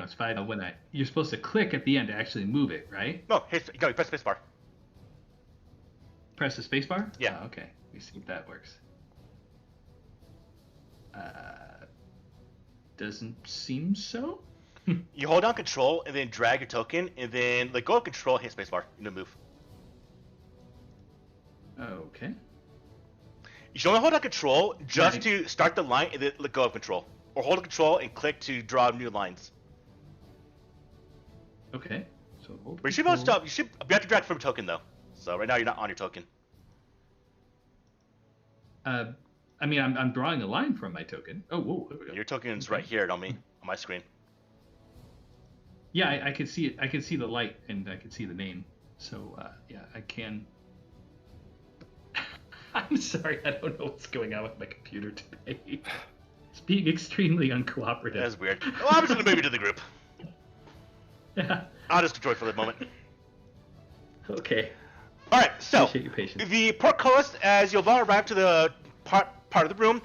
it's 5. You're supposed to click at the end to actually move it, right? No, you press spacebar. Press the spacebar? Yeah. Oh, okay. Let me see if that works. Doesn't seem so. You hold down control and then drag your token, and then let go of control, hit spacebar, and then move. Okay. You should only hold down control just to start the line and then let go of control. Or hold control and click to draw new lines. Okay. So hold But you should be able to stop. You have to drag from token though. So right now you're not on your token. I mean, I'm drawing a line from my token. Oh, whoa. There we go. Your token's right here on my screen. Yeah, I can see it. I can see the light and I can see the name. So yeah, I can. I'm sorry, I don't know what's going on with my computer today. It's being extremely uncooperative. That's weird. Well, I'm just gonna move you to the group. Yeah. I'll just control it for the moment. Okay. All right, so Appreciate your patience. the portcullis, as you've all arrived to the part of the room,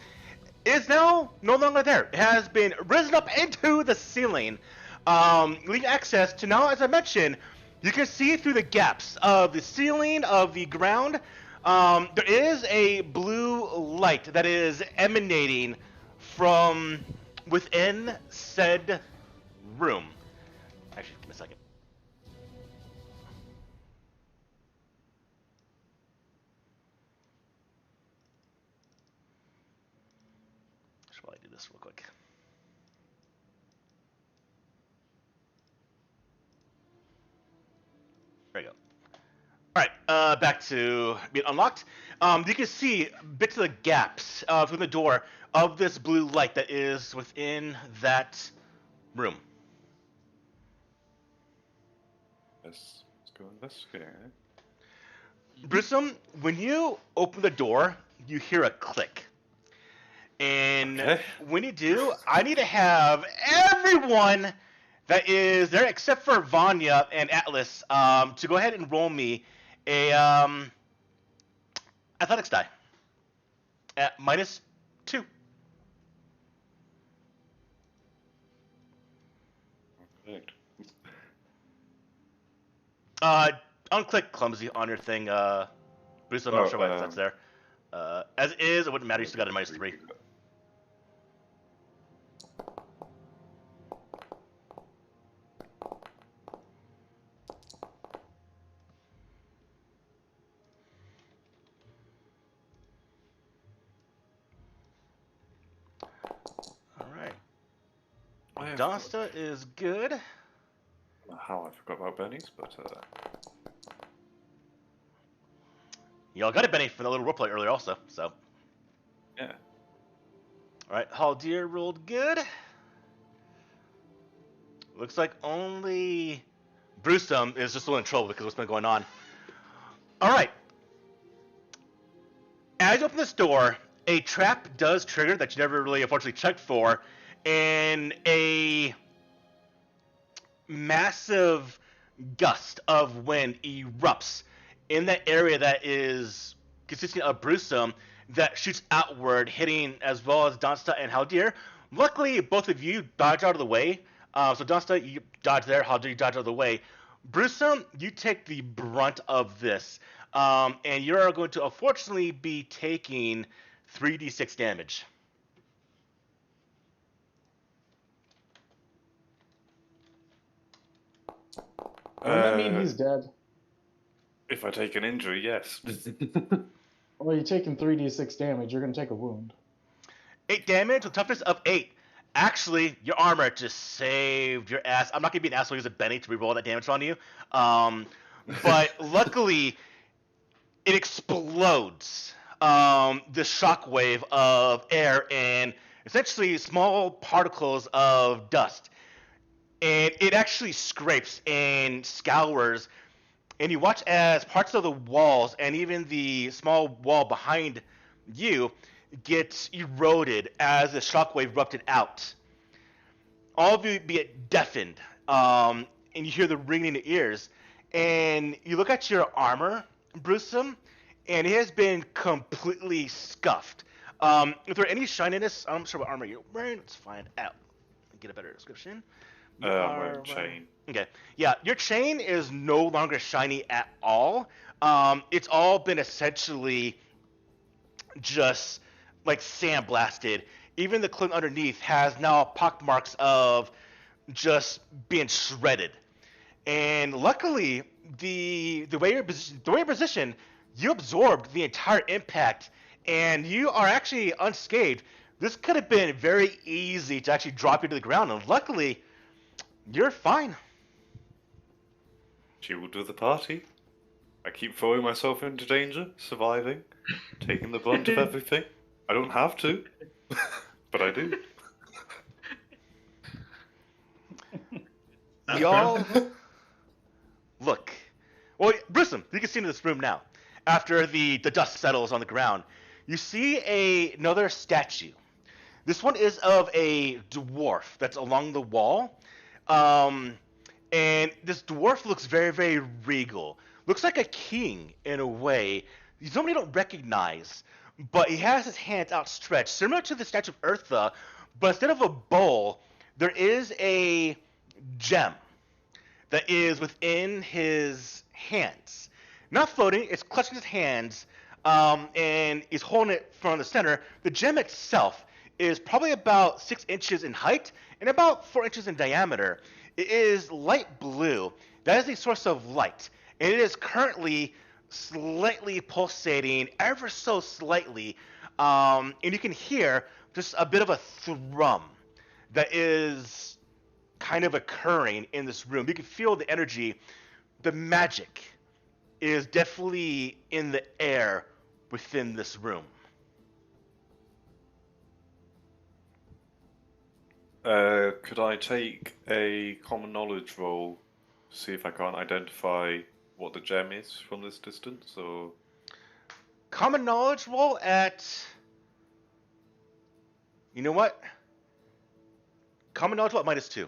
is now no longer there. It has been risen up into the ceiling, leaving access to now, as I mentioned, you can see through the gaps of the ceiling, of the ground. There is a blue light that is emanating from within said room. Actually, give me a second. I should probably do this real quick. There you go. Alright, back to being unlocked. You can see bits of the gaps from the door of this blue light that is within that room. Let's go investigate. Brissom, when you open the door, you hear a click. And Okay. when you do, I need to have everyone that is there except for Vanya and Atlas to go ahead and roll me a athletics die at -2. Perfect. Unclick clumsy on your thing, Bruce. I'm not sure why that's there. As is, it wouldn't matter. You still got a -3. All right. Donsta is good. I don't know how I forgot about Benny's, but Y'all got a Benny from the little roleplay earlier, also. So. yeah. All right, Haldir rolled good. Looks like only Brewsome is just a little in trouble because of what's been going on. All right. As you open this door, a trap does trigger that you never really unfortunately checked for, and a massive gust of wind erupts in that area that is consisting of Brewsome that shoots outward, hitting as well as Donsta and Haldir. Luckily, both of you dodge out of the way. So Donsta, you dodge there. Haldir, you dodge out of the way. Brewsome, you take the brunt of this. And you're going to unfortunately be taking 3d6 damage. Doesn't that mean he's dead? If I take an injury, yes. Well, you're taking 3d6 damage. You're going to take a wound. 8 damage with toughness of 8. Actually, your armor just saved your ass. I'm not going to be an asshole use a Benny to reroll that damage on you. But luckily, it explodes. The shockwave of air and essentially small particles of dust. And it actually scrapes and scours. And you watch as parts of the walls and even the small wall behind you get eroded as the shockwave erupted out. All of you get deafened, and you hear the ringing in the ears. And you look at your armor, Brewsome, and it has been completely scuffed. If there any shininess, I'm not sure what armor you're wearing. Let's find out. Get a better description. I'm wearing chain. Okay. Yeah, your chain is no longer shiny at all. It's all been essentially just like sandblasted. Even the clothing underneath has now pockmarks of just being shredded. And luckily, the way you're positioned, you absorbed the entire impact, and you are actually unscathed. This could have been very easy to actually drop you to the ground, and luckily, you're fine. Jewel to the party. I keep throwing myself into danger, surviving, taking the brunt of everything. I don't have to, but I do. Y'all look. Well, Grissom, you can see into this room now. After the dust settles on the ground, you see another statue. This one is of a dwarf that's along the wall. And this dwarf looks very, very regal. Looks like a king in a way. He's somebody you don't recognize, but he has his hands outstretched, similar to the statue of Eartha, but instead of a bowl, there is a gem that is within his hands. Not floating, it's clutching his hands, and he's holding it from the center. The gem itself is probably about 6 inches in height and about 4 inches in diameter. It is light blue. That is a source of light, and it is currently slightly pulsating, ever so slightly, and you can hear just a bit of a thrum that is kind of occurring in this room. You can feel the energy, the magic is definitely in the air within this room. Could I take a common knowledge roll to see if I can't identify what the gem is from this distance? Or Common knowledge roll at... You know what? Common knowledge roll at -2.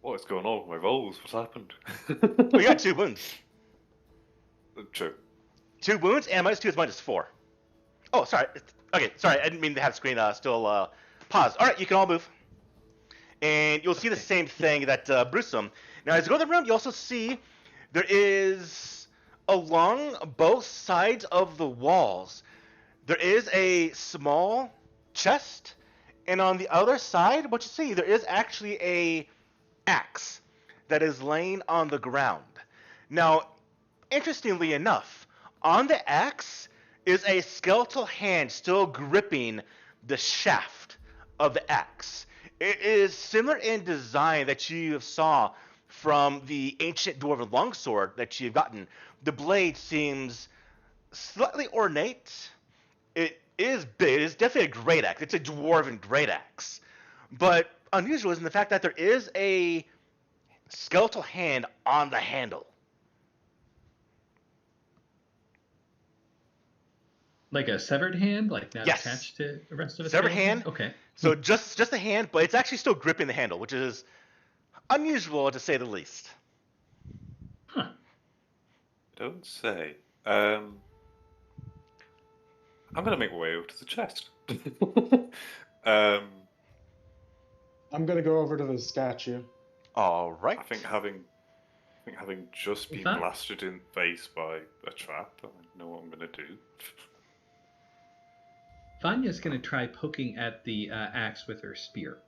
what is going on with my rolls? What's happened? We got 2 wounds. True. 2 wounds, and -2 is -4. Oh, sorry. Okay, sorry. I didn't mean to have the screen still paused. All right, you can all move. And you'll see the same thing that Brewsome. Now, as you go to the room, you also see there is, along both sides of the walls, there is a small chest. And on the other side, what you see, there is actually a axe that is laying on the ground. Now, interestingly enough, on the axe is a skeletal hand still gripping the shaft of the axe. It is similar in design that you saw from the ancient dwarven longsword that you've gotten. The blade seems slightly ornate. It is big. It is definitely a great axe. It's a dwarven great axe. But unusual is in the fact that there is a skeletal hand on the handle. Like a severed hand, like not Yes. attached to the rest of the Severed skeleton? hand. Okay. So just the hand, but it's actually still gripping the handle, which is unusual to say the least. Huh. Don't say. I'm gonna make my way over to the chest. I'm gonna go over to the statue. All right. I think having just been That- blasted in the face by a trap, I know what I'm gonna do. Vanya's going to try poking at the axe with her spear.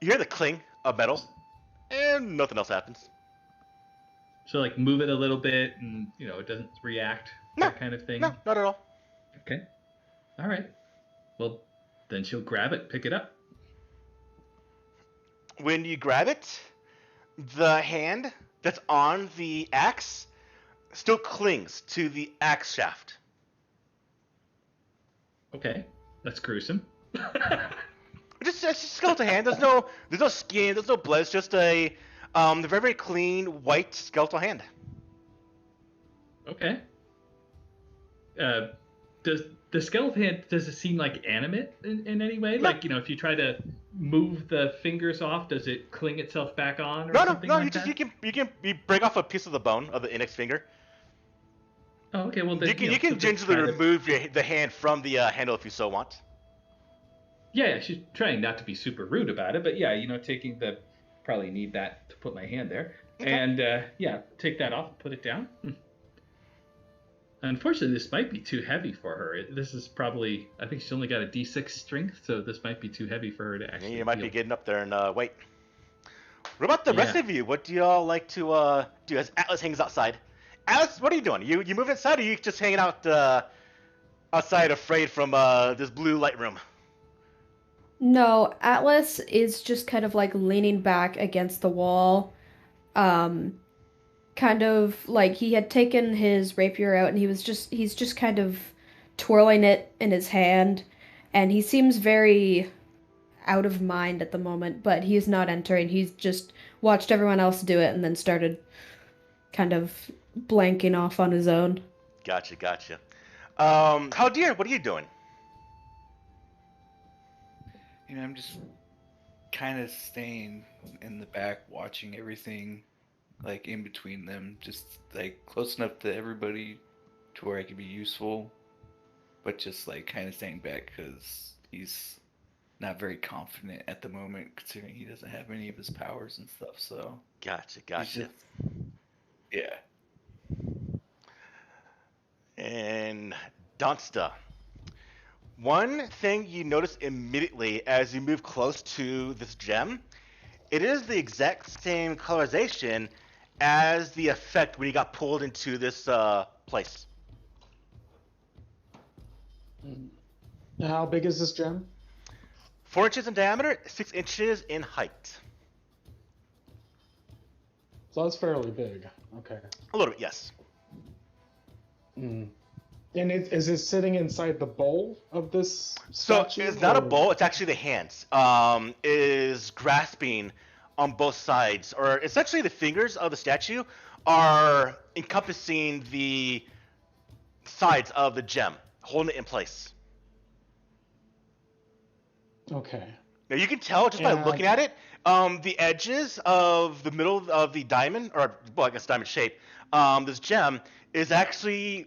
You hear the cling of metal, and nothing else happens. So, like, move it a little bit and, it doesn't react, that kind of thing? No, not at all. Okay. All right. Well, then she'll grab it, pick it up. When you grab it, the hand that's on the axe still clings to the axe shaft. Okay. That's gruesome. It's just a skeletal hand. There's no skin. There's no blood. It's just a very, very clean white skeletal hand. Okay. Does the skeleton hand, does it seem like animate in any way? No. Like, if you try to move the fingers off, does it cling itself back on or No. something You like that? break off a piece of the bone of the index finger, Oh, okay. Well, then You can so just gingerly try to- remove the hand from the handle if you so want. Yeah, she's trying not to be super rude about it, but yeah, taking the probably need that to put my hand there, Okay. and yeah, take that off and put it down. Unfortunately, this might be too heavy for her. This is probably, I think she's only got a D6 strength, so this might be too heavy for her to actually. You might be wield. getting up there and wait. What about the rest Yeah. of you? What do y'all like to do as Atlas hangs outside? Atlas, what are you doing? You move inside, or you just hanging out outside, afraid from this blue light room? No, Atlas is just kind of like leaning back against the wall. Kind of like he had taken his rapier out and he's just kind of twirling it in his hand, and he seems very out of mind at the moment, but he's not entering. He's just watched everyone else do it and then started kind of blanking off on his own. Gotcha. Haldir, what are you doing? I'm just kind of staying in the back, watching everything, like in between them, just like close enough to everybody to where I can be useful, but just like kind of staying back because he's not very confident at the moment, considering he doesn't have any of his powers and stuff. So Gotcha. Yeah. And Donsta. One thing you notice immediately as you move close to this gem, it is the exact same colorization as the effect when you got pulled into this place. How big is this gem? 4 inches in diameter, 6 inches in height. So that's fairly big. Okay. A little bit, yes. Mm. And is it sitting inside the bowl of this So statue? it's not a or- bowl, it's actually the hands. Is grasping on both sides, or essentially the fingers of the statue are encompassing the sides of the gem, holding it in place. Okay. Now you can tell just by And- looking at it, the edges of the middle of the diamond, or well, I guess diamond shape, this gem is actually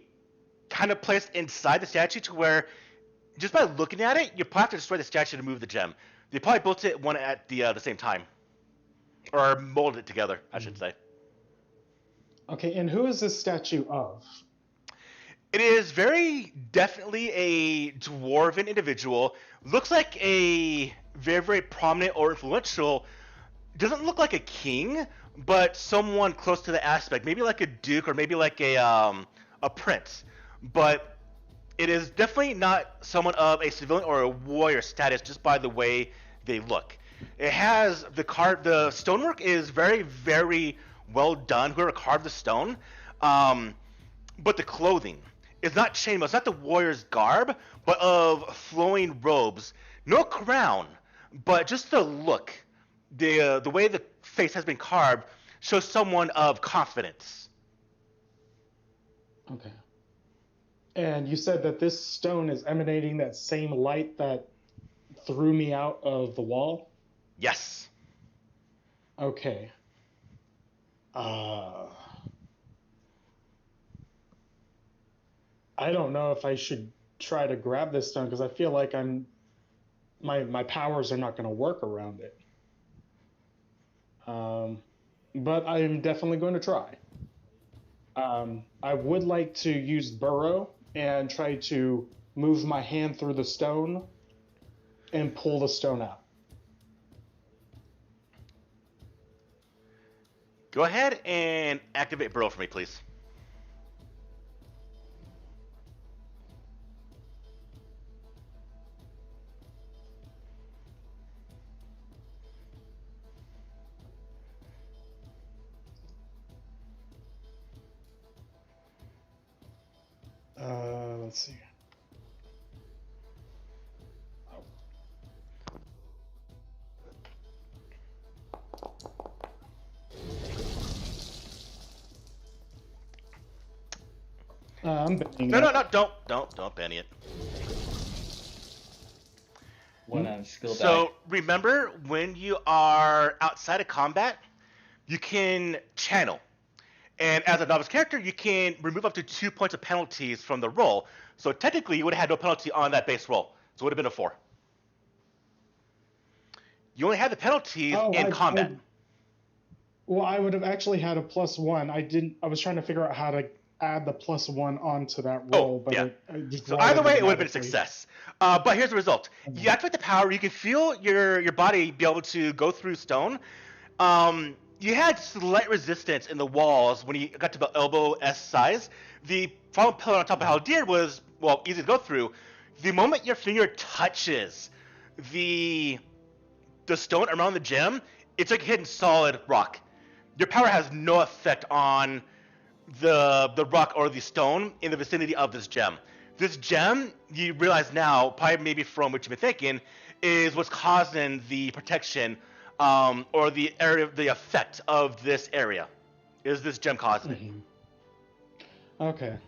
kind of placed inside the statue to where, just by looking at it, you probably have to destroy the statue to move the gem. They probably built it one at the same time, or molded it together, I should say. Okay, and who is this statue of? It is very definitely a dwarven individual. Looks like a very, very prominent or influential. Doesn't look like a king, but someone close to the aspect. Maybe like a duke or maybe like a prince. But it is definitely not someone of a civilian or a warrior status just by the way they look. It has the stonework is very, very well done. Whoever carved the stone, but the clothing is not chainmail. It's not the warrior's garb, but of flowing robes. No crown, but just the look, the way the face has been carved shows someone of confidence. Okay. And you said that this stone is emanating that same light that threw me out of the wall? Yes. Okay. I don't know if I should try to grab this stone because I feel like my powers are not going to work around it. But I'm definitely going to try. I would like to use burrow and try to move my hand through the stone and pull the stone out. Go ahead and activate burrow for me, please. Let's see. I'm betting. No, don't banny it. One on skill So die. remember, when you are outside of combat, you can channel. And as a novice character, you can remove up to 2 points of penalties from the roll. So technically, you would have had no penalty on that base roll. So it would have been a 4. You only had the penalties in combat. I would have actually had a +1. I was trying to figure out how to add the +1 onto that roll, but yeah. it just So either way, it would have been a automatically. success. But here's the result. You activate the power. You can feel your body be able to go through stone. You had slight resistance in the walls when you got to the elbow S size. The fallen pillar on top of Haldir was, well, easy to go through. The moment your finger touches the stone around the gem, it's like hitting solid rock. Your power has no effect on the rock or the stone in the vicinity of this gem. This gem, you realize now, probably maybe from what you've been thinking, is what's causing the protection or the area, the effect of this area. Is this gem causing it? Okay.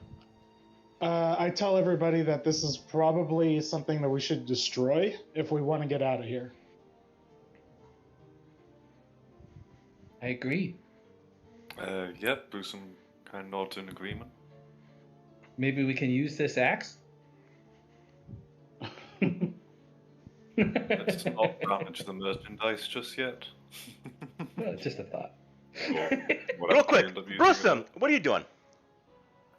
I tell everybody that this is probably something that we should destroy if we want to get out of here. I agree. Yep, Bruce kind of nods in agreement. Maybe we can use this axe? Let's not damage the merchandise just yet. No, just a thought. Real quick, Brewsome, what are you doing?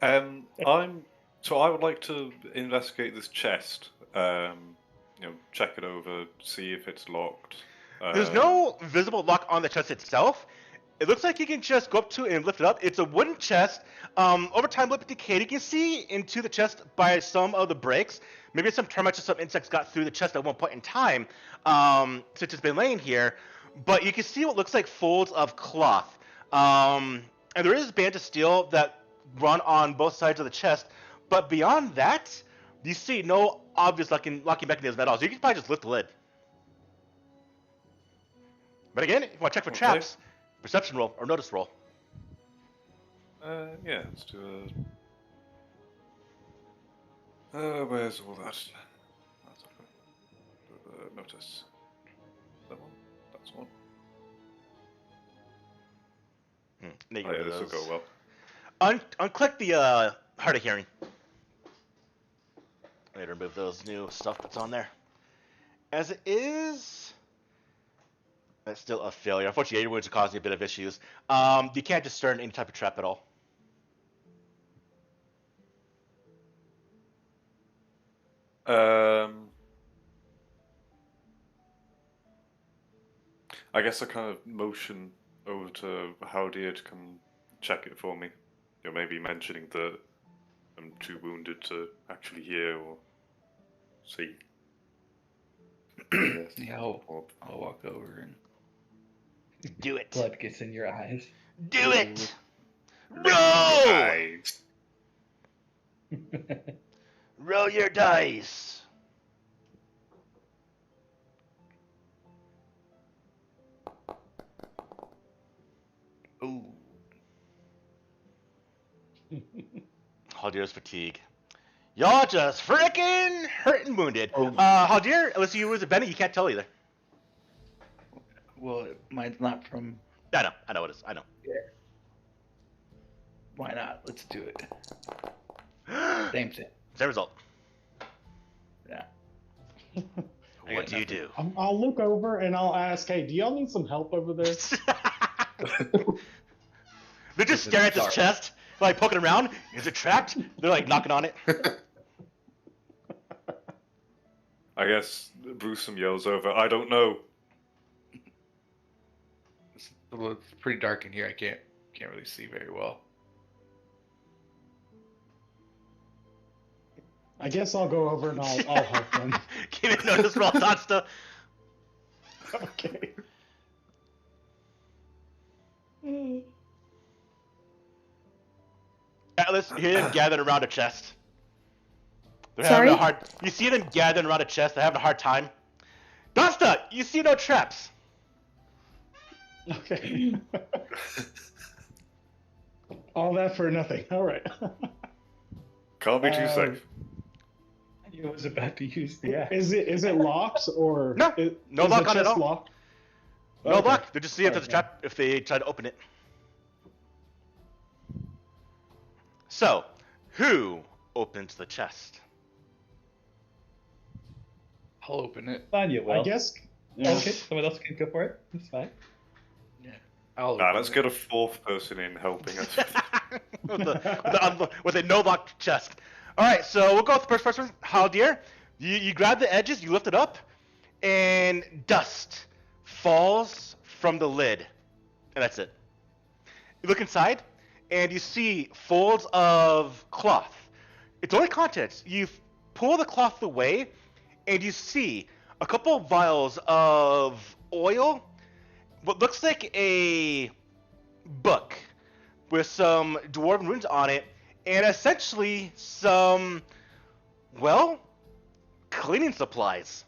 So I would like to investigate this chest. Check it over, see if it's locked. There's no visible lock on the chest itself. It looks like you can just go up to it and lift it up. It's a wooden chest. Over time, look at decayed. You can see into the chest by some of the breaks. Maybe some termites or some insects got through the chest at one point in time, since it's been laying here. But you can see what looks like folds of cloth. And there is bands of steel that run on both sides of the chest. But beyond that, you see no obvious locking mechanism at all. So you can probably just lift the lid. But again, if you want to check for traps, perception roll or notice roll. Yeah, let's do a... where's all that? That's okay. Notice. That one? That's one. Yeah, this will go well. Unclick the hard of hearing. I need to remove those new stuff that's on there. As it is... That's still a failure. Unfortunately, your wounds are causing a bit of issues. You can't discern any type of trap at all. I guess I kind of motion over to Haldir to come check it for me. Maybe mentioning that I'm too wounded to actually hear or see. Yeah, I'll walk over and Do it. Blood gets in your eyes. Do it. Roll. Nice. Roll your dice. ooh. Haldir's fatigue. Y'all just frickin' hurt and wounded. Haldir, unless you was a Bennett, you can't tell either. Well, mine's not from. I know it is. I know. Why not? Let's do it. Same thing. Same result. Yeah. What do you do? I'll look over and I'll ask, hey, do y'all need some help over there? They're just staring at this chest, like poking around. Is it trapped? They're like knocking on it. I guess Bruce yells over, I don't know. Well, it's pretty dark in here. I can't really see very well. I guess I'll go over and I'll help them. Give it notice roll, Tatsta. Okay. Atlas, you hear them gathered around a chest. They're Sorry? having a hard. You see them gathered around a chest. They're having a hard time. Tatsta, you see no traps. Okay. All that for nothing. All right. Can't be too safe. I was about to use the axe. Is it locked or No. No is lock the on it at chest all. locked? No Okay. luck. They just see if there's a Okay. trap if they try to open it. So, who opens the chest? I'll open it. Fine, you will. I guess. Okay, someone else can go for it. That's fine. Yeah. I'll Nah, open let's it. get a fourth person in helping us. with a no-locked chest. All right, so we'll go with the first person. Haldir, you grab the edges, you lift it up, and dust falls from the lid, and that's it. You look inside, and you see folds of cloth. It's only contents. You pull the cloth away, and you see a couple of vials of oil, what looks like a book with some dwarven runes on it, and essentially some, well, cleaning supplies.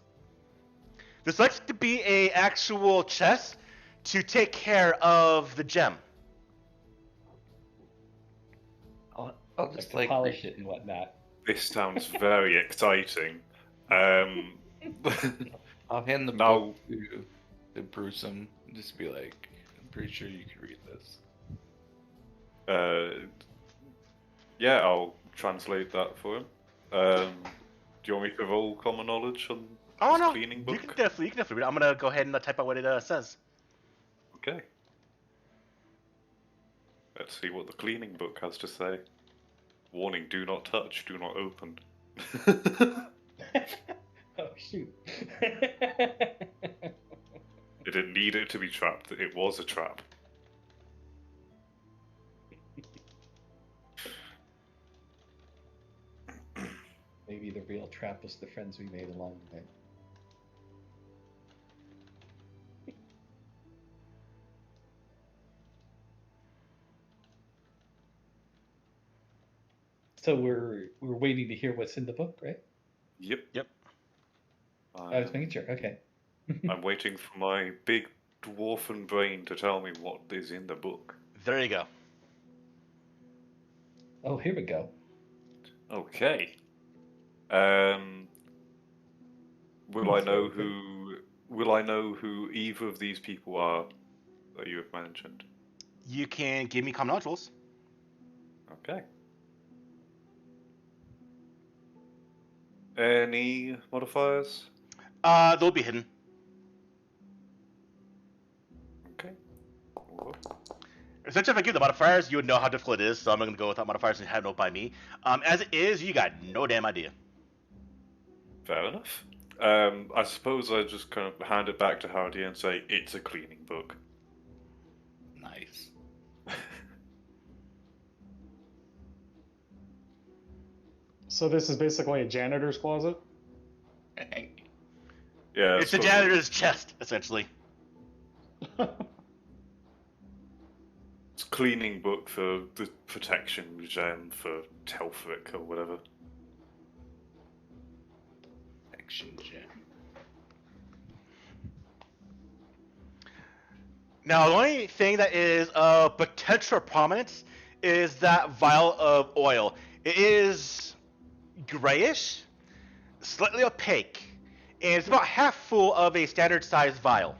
This looks to be a actual chest to take care of the gem. I'll just Like polish it and whatnot. This sounds very exciting. I'll hand the Now- book to Bruceum and just be like, I'm pretty sure you can read this. Yeah, I'll translate that for him. Do you want me to roll common knowledge on Oh this no, cleaning you book? can definitely read it. I'm gonna go ahead and type out what it says. Okay. Let's see what the cleaning book has to say. Warning, do not touch, do not open. Oh shoot. It didn't need it to be trapped, it was a trap. Maybe the real trap was the friends we made along the way. So we're waiting to hear what's in the book, right? Yep. Yep. I was making sure. Okay. I'm waiting for my big dwarfen brain to tell me what is in the book. There you go. Oh, here we go. Okay. Will I know who either of these people are that you have mentioned? You can give me common knowledge rolls. Okay. Any modifiers? They'll be hidden. Okay. Cool. Essentially, if I give the modifiers, you would know how difficult it is, so I'm going to go without modifiers and have no by me. As it is, you got no damn idea. Fair enough. I suppose I just kind of hand it back to Howdy and say it's a cleaning book. Nice. So this is basically a janitor's closet. Yeah, It's the sort of- janitor's chest, essentially. It's a cleaning book for the protection gem for Telfric or whatever. Action gem. Now, the only thing that is of potential prominence is that vial of oil. It is grayish, slightly opaque, and it's about half full of a standard-sized vial.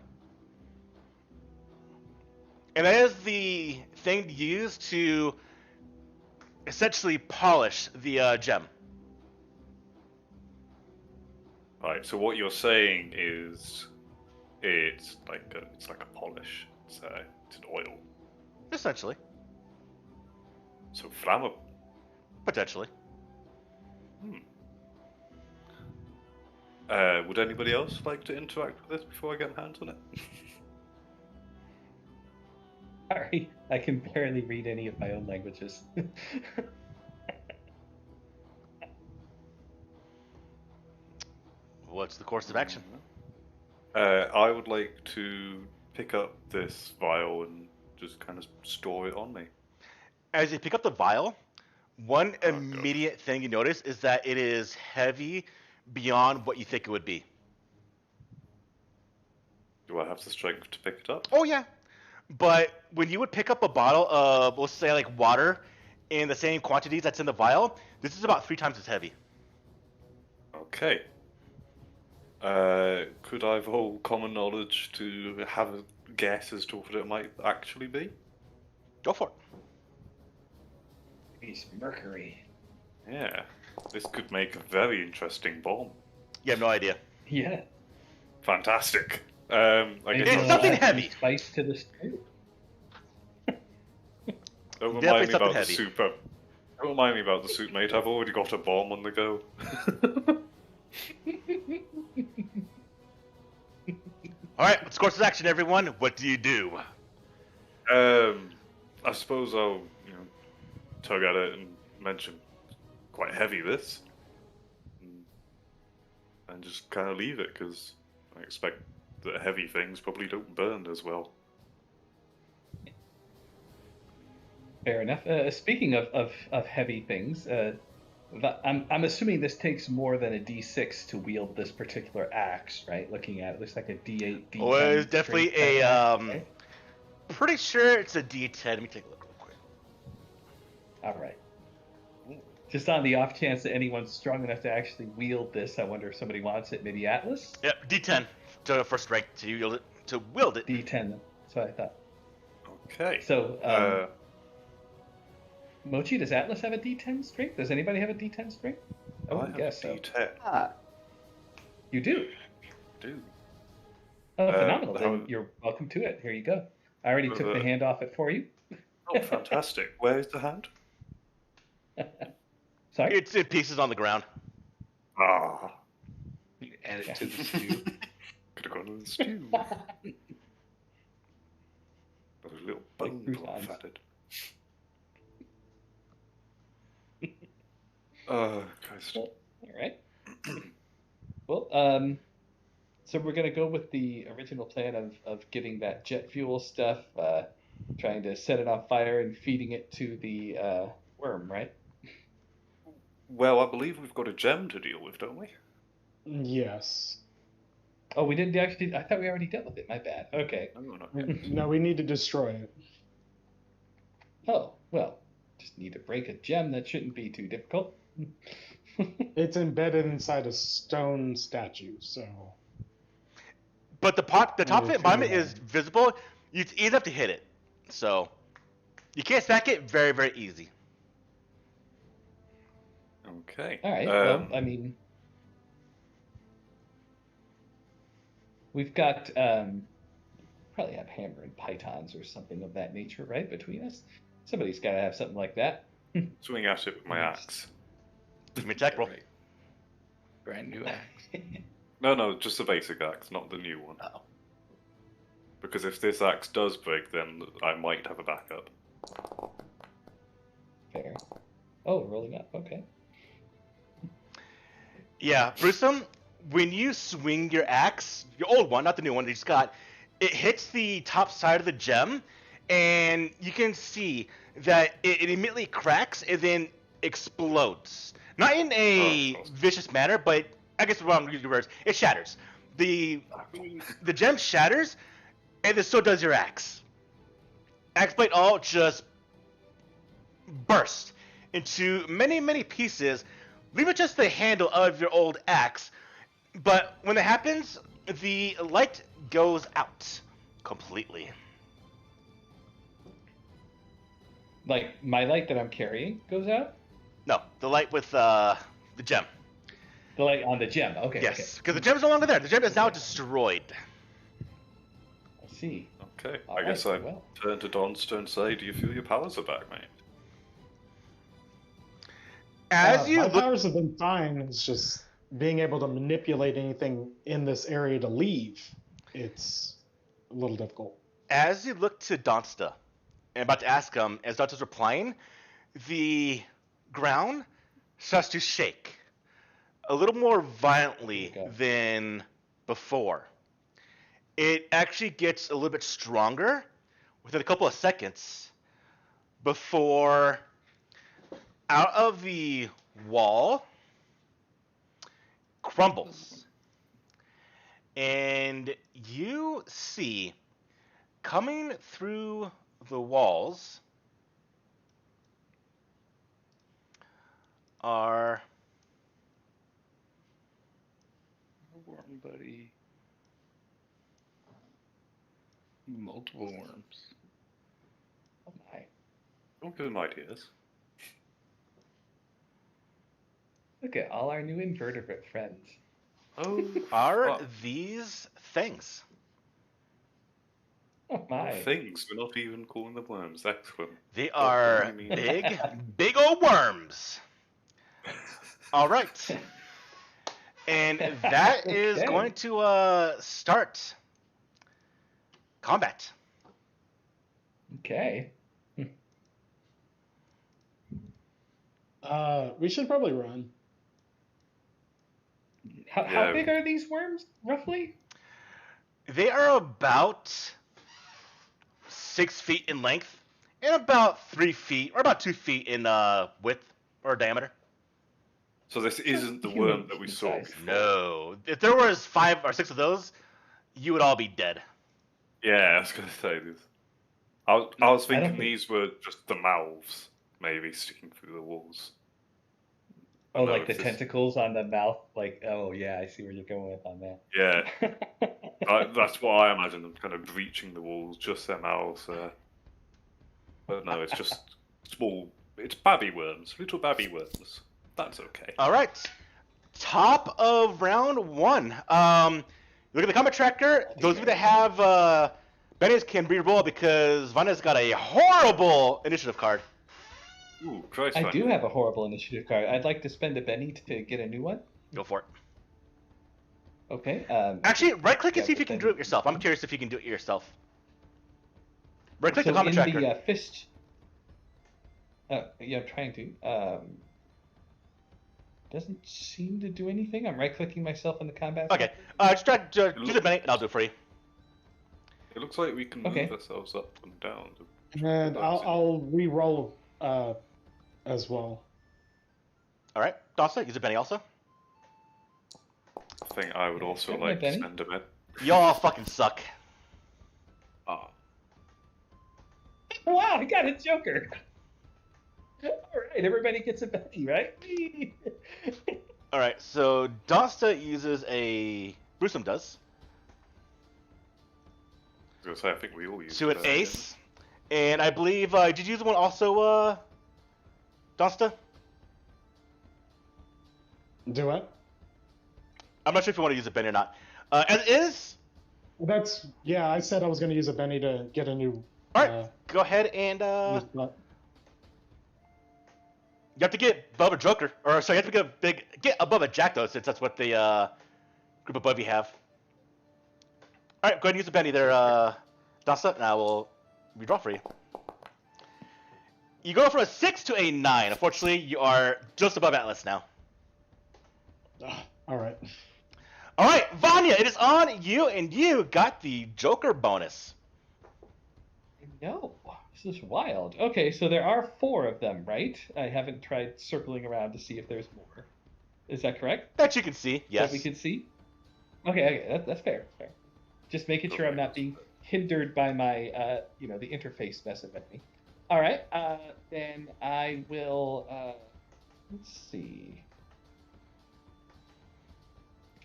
And that is the thing used to essentially polish the gem. Right. So what you're saying is, it's like a polish. It's an oil. Essentially. So flammable. Potentially. Would anybody else like to interact with this before I get my hands on it? Sorry, I can barely read any of my own languages. What's the course of action? I would like to pick up this vial and just kind of store it on me. As you pick up the vial, one God. immediate thing you notice is that it is heavy beyond what you think it would be. Do I have the strength to pick it up? Oh yeah, but when you would pick up a bottle of, let's say, like water in the same quantities that's in the vial, this is about 3 times as heavy. Okay. Could I roll common knowledge to have a guess as to what it might actually be? Go for it. It's mercury. Yeah, this could make a very interesting bomb. You have no idea. Yeah. Fantastic. I It's guess nothing I'll heavy. Spice to the stew. don't Definitely remind me something about the heavy. soup. Don't remind me about the soup, mate. I've already got a bomb on the go. All right, let's course of action, everyone. What do you do? I suppose I'll, tug at it and mention quite heavy this, and just kind of leave it because I expect that heavy things probably don't burn as well. Fair enough. Speaking of heavy things, I'm assuming this takes more than a D6 to wield this particular axe, right? Looking at it, looks like a D8, D10. Oh, it's definitely strength a axe, right? Pretty sure it's a D10. Let me take a look real quick. All right. Just on the off chance that anyone's strong enough to actually wield this, I wonder if somebody wants it. Maybe Atlas? Yep, D10 for strength to wield it. D10. That's what I thought. Okay. So, Mochi, does Atlas have a D10 strength? Does anybody have a D10 strength? I I wouldn't have guess so. D10. You do? Do. Oh, phenomenal. how- Then you're welcome to it. Here you go. I already took the hand off it for you. Oh, fantastic. Where is the hand? Sorry? It's in pieces on the ground. Ah, You add it to the stew. could have gone to the stew. Those little Like bones all croutons. fatted. Oh, Christ. All right. Well, so we're going to go with the original plan of getting that jet fuel stuff, trying to set it on fire and feeding it to the worm, right? Well, I believe we've got a gem to deal with, don't we? Yes. Oh, we didn't actually. I thought we already dealt with it. My bad. Okay. No, not We- yet. No, we need to destroy it. Oh, well, just need to break a gem. That shouldn't be too difficult. It's embedded inside a stone statue, so But the top of the Yeah, environment figure is it out. visible. It's easy enough to hit it. So you can't stack it very, very easy. Okay. All right. Well, I mean, we've got probably have hammer and pythons or something of that nature, right? Between us, somebody's got to have something like that. swing at it with my axe. Give me a check roll. Right. Brand new axe. No, just the basic axe, not the new one. Oh. Because if this axe does break, then I might have a backup. Fair. Oh, rolling up. Okay. Yeah, Brewsome, when you swing your axe, your old one, not the new one that you just got, it hits the top side of the gem, and you can see that it immediately cracks and then explodes. Not in a vicious manner, but I guess what I'm using the words, it shatters. The gem shatters, and then so does your axe. Axe blade all just burst into many, many pieces, leaving just the handle of your old axe. But when it happens, the light goes out completely. Like my light that I'm carrying goes out. No, the light with the gem. The light on the gem. Okay. Yes, because the gem is no longer there. The gem is now destroyed. Okay. I see. Okay, All I guess I right, well. turn to Donster and say, do you feel your powers are back, mate? As you my look, powers have been fine. It's just being able to manipulate anything in this area to leave. It's a little difficult. as you look to Donsta, and about to ask him, as Donsta's replying, the ground starts to shake a little more violently Okay. than before. It actually gets a little bit stronger within a couple of seconds before out of the wall crumbles. And you see coming through the walls are Worm buddy. Multiple worms. Oh my. Don't give him ideas. Look at all our new invertebrate friends. Oh, Are fuck. these things? Oh my. Things. We're not even calling them worms. Excellent. They What do are you mean? big old worms. All right. And that is Okay. going to start combat. Okay. We should probably run. How Yeah. big are these worms, roughly? They are about 6 feet in length and about 3 feet or about 2 feet in width or diameter. So this isn't the Human worm that we saw size. before. No. If there was 5 or 6 of those, you would all be dead. Yeah, I was gonna say this. I was I don't thinking think- these were just the mouths, maybe sticking through the walls. Oh, No, like the it's just- tentacles on the mouth? Like, oh yeah, I see where you're going with on that. Yeah, that's what I imagine them kind of breaching the walls, just their mouths. But no, it's just small. It's babby worms, little babby worms. That's okay. All right. Top of round 1. Look at the combat tracker. Those of you that have Benny's can re-roll because Vanna's got a horrible initiative card. Ooh, Christ, I man. do have a horrible initiative card. I'd like to spend a Benny to get a new one. Go for it. Okay. Actually, right-click and Yeah, see if you but can then- do it yourself. I'm curious if you can do it yourself. Right-click so the combat in tracker. the fist. Yeah, I'm trying to. Doesn't seem to do anything. I'm right-clicking myself in the combat. Okay. Just try to do the Benny, and I'll do it for you. It looks like we can Okay. move ourselves up and down. And I'll re-roll as well. All right. Dawson, use a Benny also. I think I would also Got my like to Benny. spend a bit. Y'all fucking suck. Ah, Wow, I got a Joker. All right, everybody gets a Benny, right? All right. So Dosta uses a. Brewsome does. I was gonna say I think we all use To an that, ace. And I believe. Did you use the one also, Dosta? Do what? I'm not sure if you want to use a Benny or not. As is. That's I said I was going to use a Benny to get a new. All right. Go ahead and. new spot. You have to get above a Joker, or sorry, you have to get above a Jack though, since that's what the group above you have. All right, go ahead and use a Benny there, Dasa, and I will redraw for you. You go from a 6 to a 9. Unfortunately, you are just above Atlas now. All right. All right, Vanya, it is on you, and you got the Joker bonus. No, this is wild. Okay, so there are 4 of them, right? I haven't tried circling around to see if there's more. Is that correct? That you can see, yes. That we can see? Okay, that's fair. That's fair. Just making sure I'm not being hindered by my, the interface messing with me. All right, then I will. Let's see.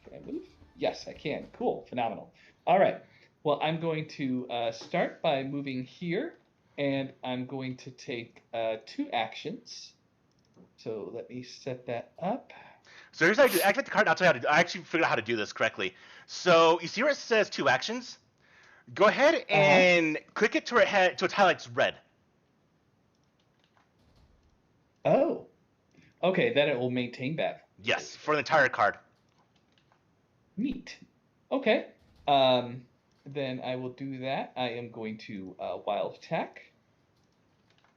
Can I move? Yes, I can. Cool, phenomenal. All right. Well, I'm going to start by moving here, and I'm going to take 2 actions. So let me set that up. So here's how you do. Activate the card. And I'll tell you how to do. I actually figured out how to do this correctly. So you see where it says 2 actions? Go ahead and click it to its highlights red. Oh. Okay, then it will maintain that. Yes, for the entire card. Neat. Okay. Then I will do that. I am going to wild attack.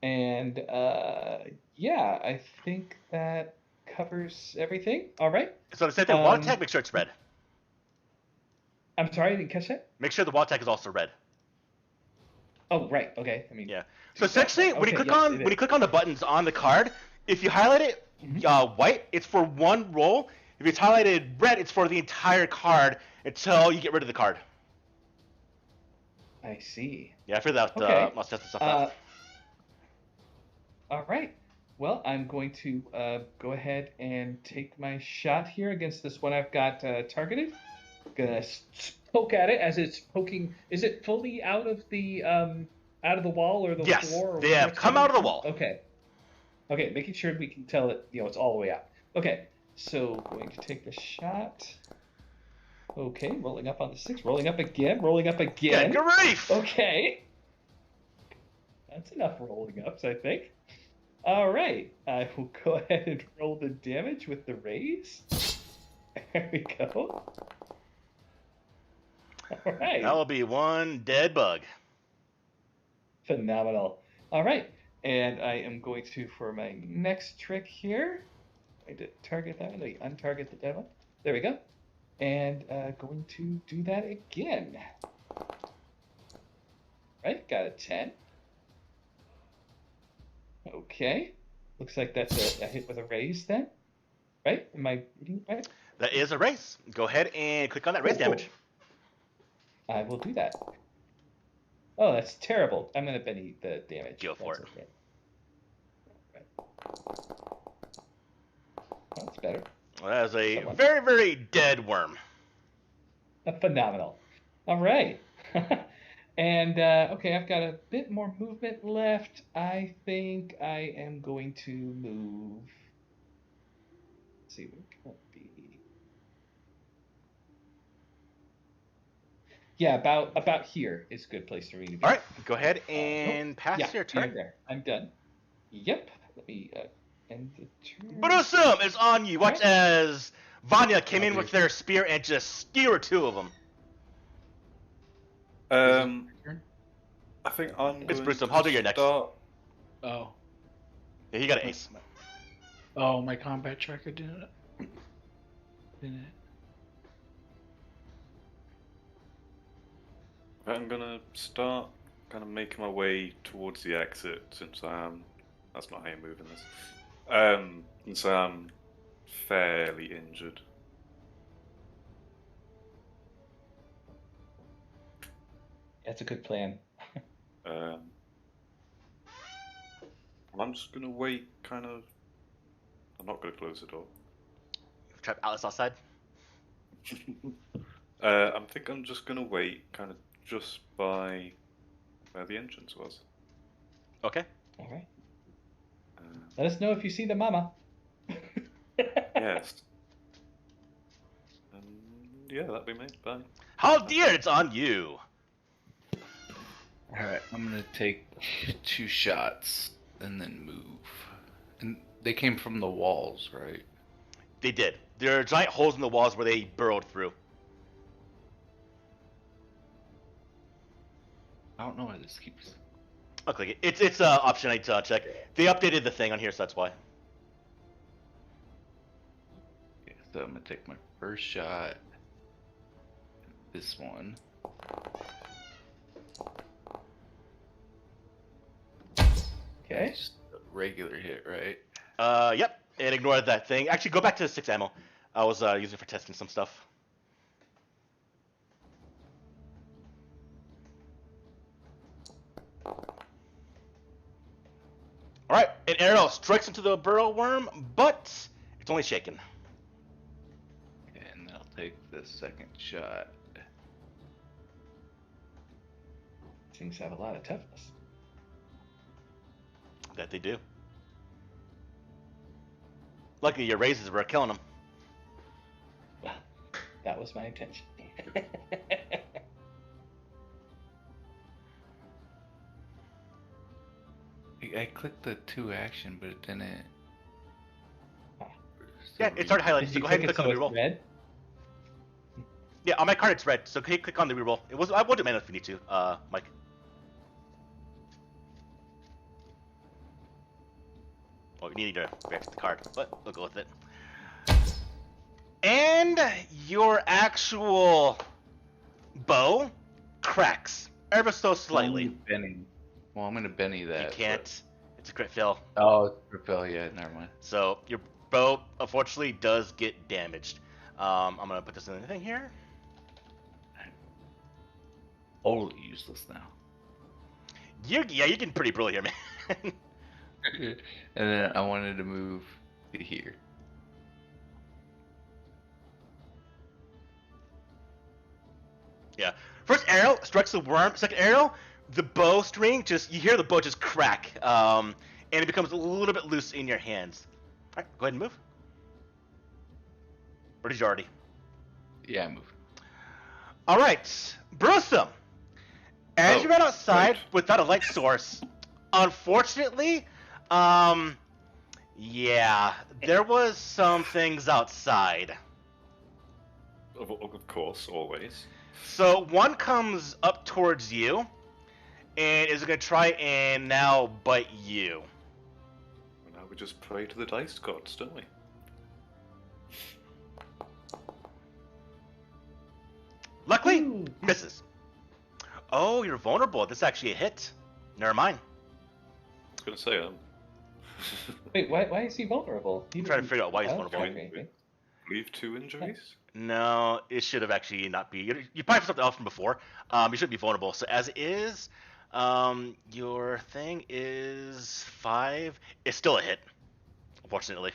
And I think that covers everything. All right. So the same thing. Wild attack. Make sure it's red. I'm sorry, I didn't catch that. Make sure the wild attack is also red. Oh, right. Okay. I mean, Yeah. So essentially, when you Okay, click yes, on it when you is. click on the buttons on the card, if you highlight it white, it's for 1 roll. If it's highlighted red, it's for the entire card until you get rid of the card. I see. Yeah, I figured that out. Okay. Must test this stuff out. All right. Well, I'm going to go ahead and take my shot here against this one I've got targeted. Gonna poke at it as it's poking. Is it fully out of the wall or the Yes, floor? Or they have what's come coming out of the from? wall. Okay. Okay, making sure we can tell it. It's all the way out. Okay. So going to take the shot. Okay, rolling up on the 6, rolling up again, rolling up again. Good grief! Okay. That's enough rolling ups, I think. All right, I will go ahead and roll the damage with the raise. There we go. All right. That will be one dead bug. Phenomenal. All right, and I am going to, for my next trick here, I did target that one, untarget the dead one. There we go. And going to do that again. Right, got a 10. Okay, looks like that's a hit with a raise then. Right? Am I reading right? That is a raise. Go ahead and click on that raise damage. I will do that. Oh, that's terrible. I'm gonna Benny the damage. Go for it. Okay. Oh, that's better. Well, that is a very, very dead worm. Phenomenal. All right. And, okay, I've got a bit more movement left. I think I am going to move. Let's see, what can it be? Yeah, about here is a good place for me to be. All right, go ahead and pass your turn. There. I'm done. Yep. Let me end the turn. Brusum is on you. Watch as Vanya came in with their spear and just skewered 2 of them. I think I'm It's going Brusum. to I'll do your next. start. Oh. Yeah, he got an ace. Oh, my combat tracker didn't it? I'm gonna start kind of making my way towards the exit since that's not how you move in this. Since I'm fairly injured. That's a good plan. I'm just gonna wait I'm not gonna close the door. Trap Alice outside. I think I'm just gonna wait kind of just by where the entrance was. Okay. All right. Let us know if you see the mama. Yes. Yeah, that'd be me. Bye. How dear, it's on you. Alright, I'm gonna take 2 shots and then move. And they came from the walls, right? They did. There are giant holes in the walls where they burrowed through. I don't know why this keeps... I'll click it. It's option I check. They updated the thing on here, so that's why. Okay, so I'm gonna take my first shot. This one. Okay. Just a regular hit, right? Yep. And ignore that thing. Actually, go back to the 6 ammo. I was using it for testing some stuff. Alright, an arrow strikes into the burrow worm, but it's only shaken. And I'll take the second shot. Things have a lot of toughness. That they do. Luckily, your raises were killing them. Well, that was my intention. I clicked the 2 action, but it didn't. Yeah, it's already highlighted, Did so you go ahead and click click on the it's reroll. red? Yeah, on my card it's red, so click on the reroll. I will do mana if you need to, Mike. Oh, you need to react to the card, but we'll go with it. And your actual bow cracks ever so slightly. Benny. Well, I'm gonna Benny that. You can't. It's a crit fail. Oh, it's repel. Yeah, never mind. So your bow unfortunately does get damaged. I'm gonna put this in the thing here. Totally useless now. You're getting pretty brutal here, man. And then I wanted to move to here. Yeah. First arrow strikes the worm. Second arrow, the bow string you hear the bow just crack, and it becomes a little bit loose in your hands. All right, go ahead and move. Or did you already? Yeah, I moved. All right, Brewsome. As you ran outside right. without a light source, unfortunately, yeah, there was some things outside. Of course, always. So one comes up towards you and is going to try and now bite you. And now we just pray to the dice gods, don't we? Luckily, Ooh. misses. Oh, you're vulnerable. This is actually a hit. Never mind. I was gonna say, Wait, why is he vulnerable? I'm trying to figure out why he's I don't vulnerable. track anything. leave 2 injuries? No, it should have actually not be. You probably have something else from before. You shouldn't be vulnerable. So as is, your thing is 5. It's still a hit, unfortunately.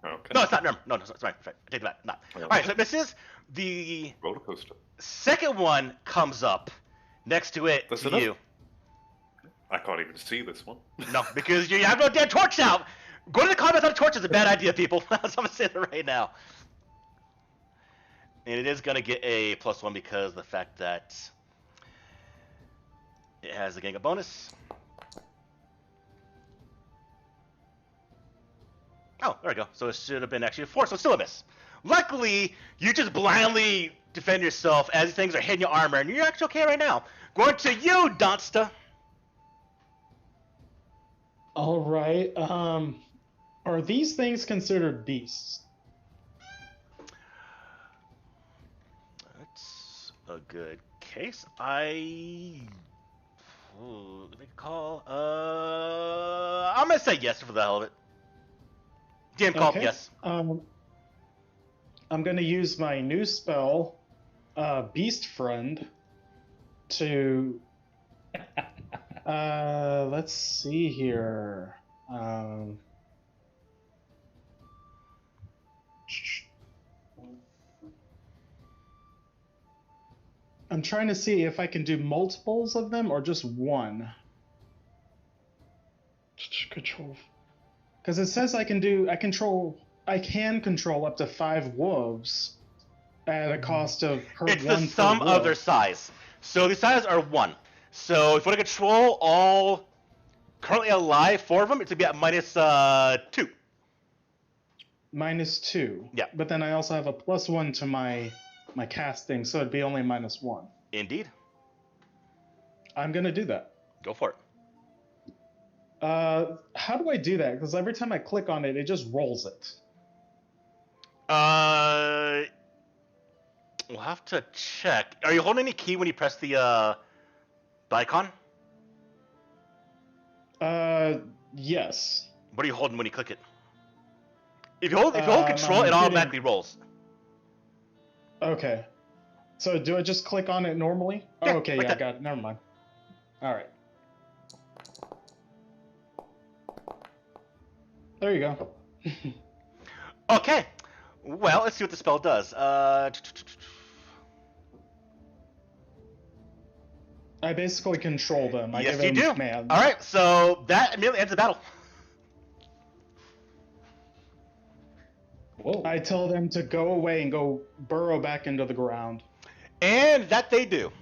Okay. No, it's not. No, it's fine. I take it back. Not. Yeah. All right, so this is the Roller coaster. second one comes up next to it That's to enough? you. I can't even see this one. No, because you have no damn torch out. Going to the combat without a torch is a bad idea, people. I'm gonna say that right now. And it is gonna get a +1 because of the fact that it has a gang up bonus. Oh, there we go. So it should have been actually a 4, so it's still a miss. Luckily, you just blindly defend yourself as these things are hitting your armor, and you're actually okay right now. Going to you, Donsta. All right. Are these things considered beasts? That's a good case. Let me call. I'm gonna say yes for the hell of it. DM called Okay. yes. I'm gonna use my new spell, Beast Friend, to. Let's see here. I'm trying to see if I can do multiples of them or just one. Control. Because it says I can control up to 5 wolves at a cost of per It's one the per sum wolf. of their size. So the sizes are 1. So if you want to control all currently alive 4 of them, it's gonna be at -2. -2. Yeah. But then I also have a +1 to my casting, so it'd be only -1. Indeed. I'm gonna do that. Go for it. How do I do that? Because every time I click on it, it just rolls it. We'll have to check. Are you holding any key when you press the icon? Yes. What are you holding when you click it? If you hold I'm control, it hitting- automatically rolls. Okay. So do I just click on it normally? Yeah, Oh, okay, like yeah, I that. got it. Never mind. All right. There you go. Okay. Well, let's see what the spell does. I basically control them. I Yes, give you them do. commands. All right, so that immediately ends the battle. Whoa. I tell them to go away and go burrow back into the ground. And that they do.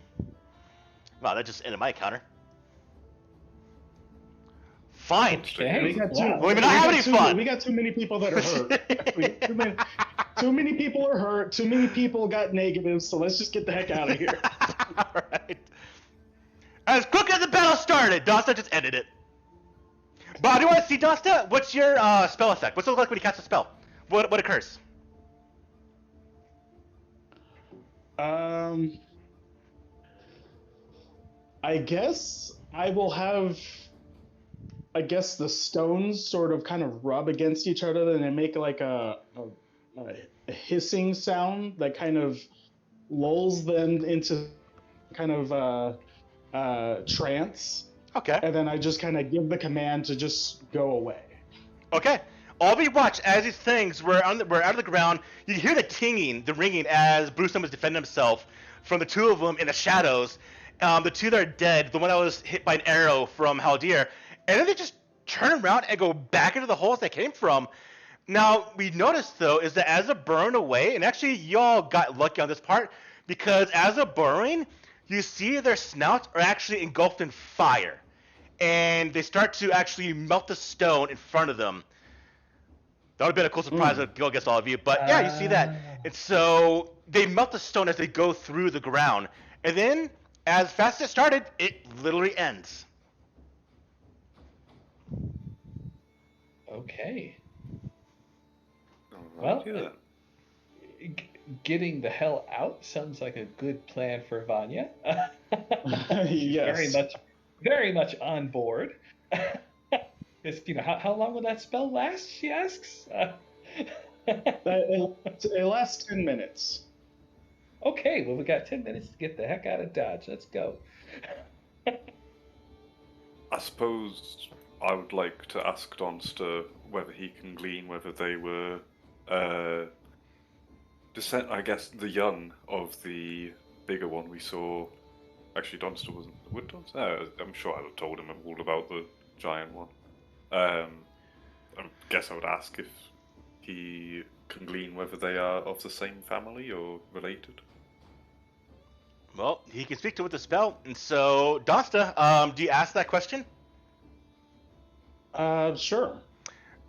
Wow, that just ended my encounter. Fine. Okay. We got too, Wow. Well, we don't have any fun. We got too many people that are hurt. too many people are hurt. Too many people got negatives. So let's just get the heck out of here. All right. As quick as the battle started, Dasta just ended it. Bob, do you want to see Dasta? What's your spell effect? What's it look like when you cast a spell? What occurs? I guess I will have. I guess the stones sort of kind of rub against each other and they make like a hissing sound that kind of lulls them into kind of trance. Okay. And then I just kind of give the command to just go away. Okay. All we watch as these things were out of the ground. You hear the tinging, the ringing as Brewsome was defending himself from the two of them in the shadows. The two that are dead, the one that was hit by an arrow from Haldir, and then they just turn around and go back into the holes they came from. Now, we noticed, though, is that as it burned away, and actually y'all got lucky on this part, because as it burning, you see their snouts are actually engulfed in fire. And they start to actually melt the stone in front of them. That would have been a cool surprise to go against all of you, but yeah, you see that. And so they melt the stone as they go through the ground. And then, as fast as it started, it literally ends. Okay. Alright, Well, getting the hell out sounds like a good plan for Vanya. Yes. Very much on board. Because, how long will that spell last, she asks? It lasts 10 minutes. Okay, well, we got 10 minutes to get the heck out of Dodge. Let's go. I suppose I would like to ask Donster whether he can glean whether they were I guess the young of the bigger one we saw. Actually, Donster wasn't. Would Donster? I'm sure I would have told him all about the giant one. I guess I would ask if he can glean whether they are of the same family or related. Well, he can speak to it with the spell. And so, Donsta, do you ask that question? Sure.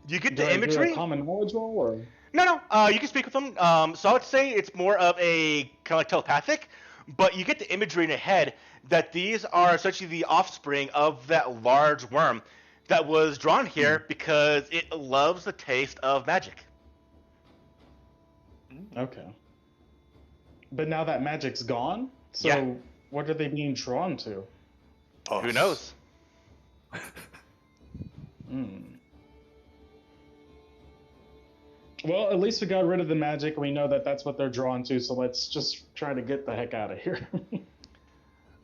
You get Do the I do imagery? a common knowledge roll, or? No, you can speak with them. So I would say it's more of a kind of like telepathic, but you get the imagery in your head that these are essentially the offspring of that large worm that was drawn here because it loves the taste of magic. Okay. But now that magic's gone, so Yeah. what are they being drawn to? Who Us. knows? Well, at least we got rid of the magic. We know that that's what they're drawn to, so let's just try to get the heck out of here.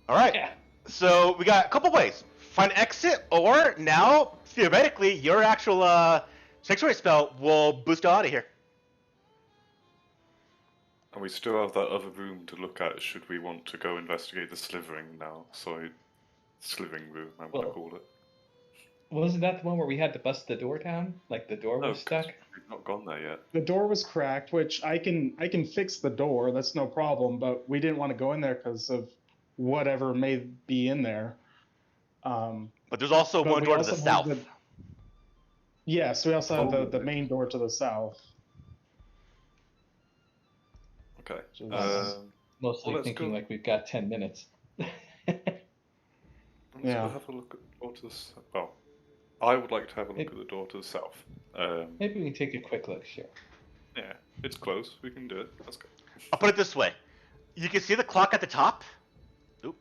All right. Yeah. So we got a couple ways. Find an exit, or now, theoretically, your actual sanctuary spell will boost you out of here. And we still have that other room to look at should we want to go investigate the slivering now. Sorry, slivering room, I'm going to Well- call it. Wasn't that the one where we had to bust the door down? Like the door No, was stuck? we've not gone there yet. The door was cracked, which I can fix the door. That's no problem. But we didn't want to go in there because of whatever may be in there. But there's also But one we door to also the have south. the- Yes, we also have Oh. the main door to the south. Okay. Just- Mostly Well, let's thinking go. like we've got 10 minutes. Let's Yeah. go have a look at the door to the south. Well, I would like to have a look at the door to the south. Maybe we can take a quick look, sure. Yeah, it's close. We can do it. Let's go. I'll put it this way. You can see the clock at the top. Oop.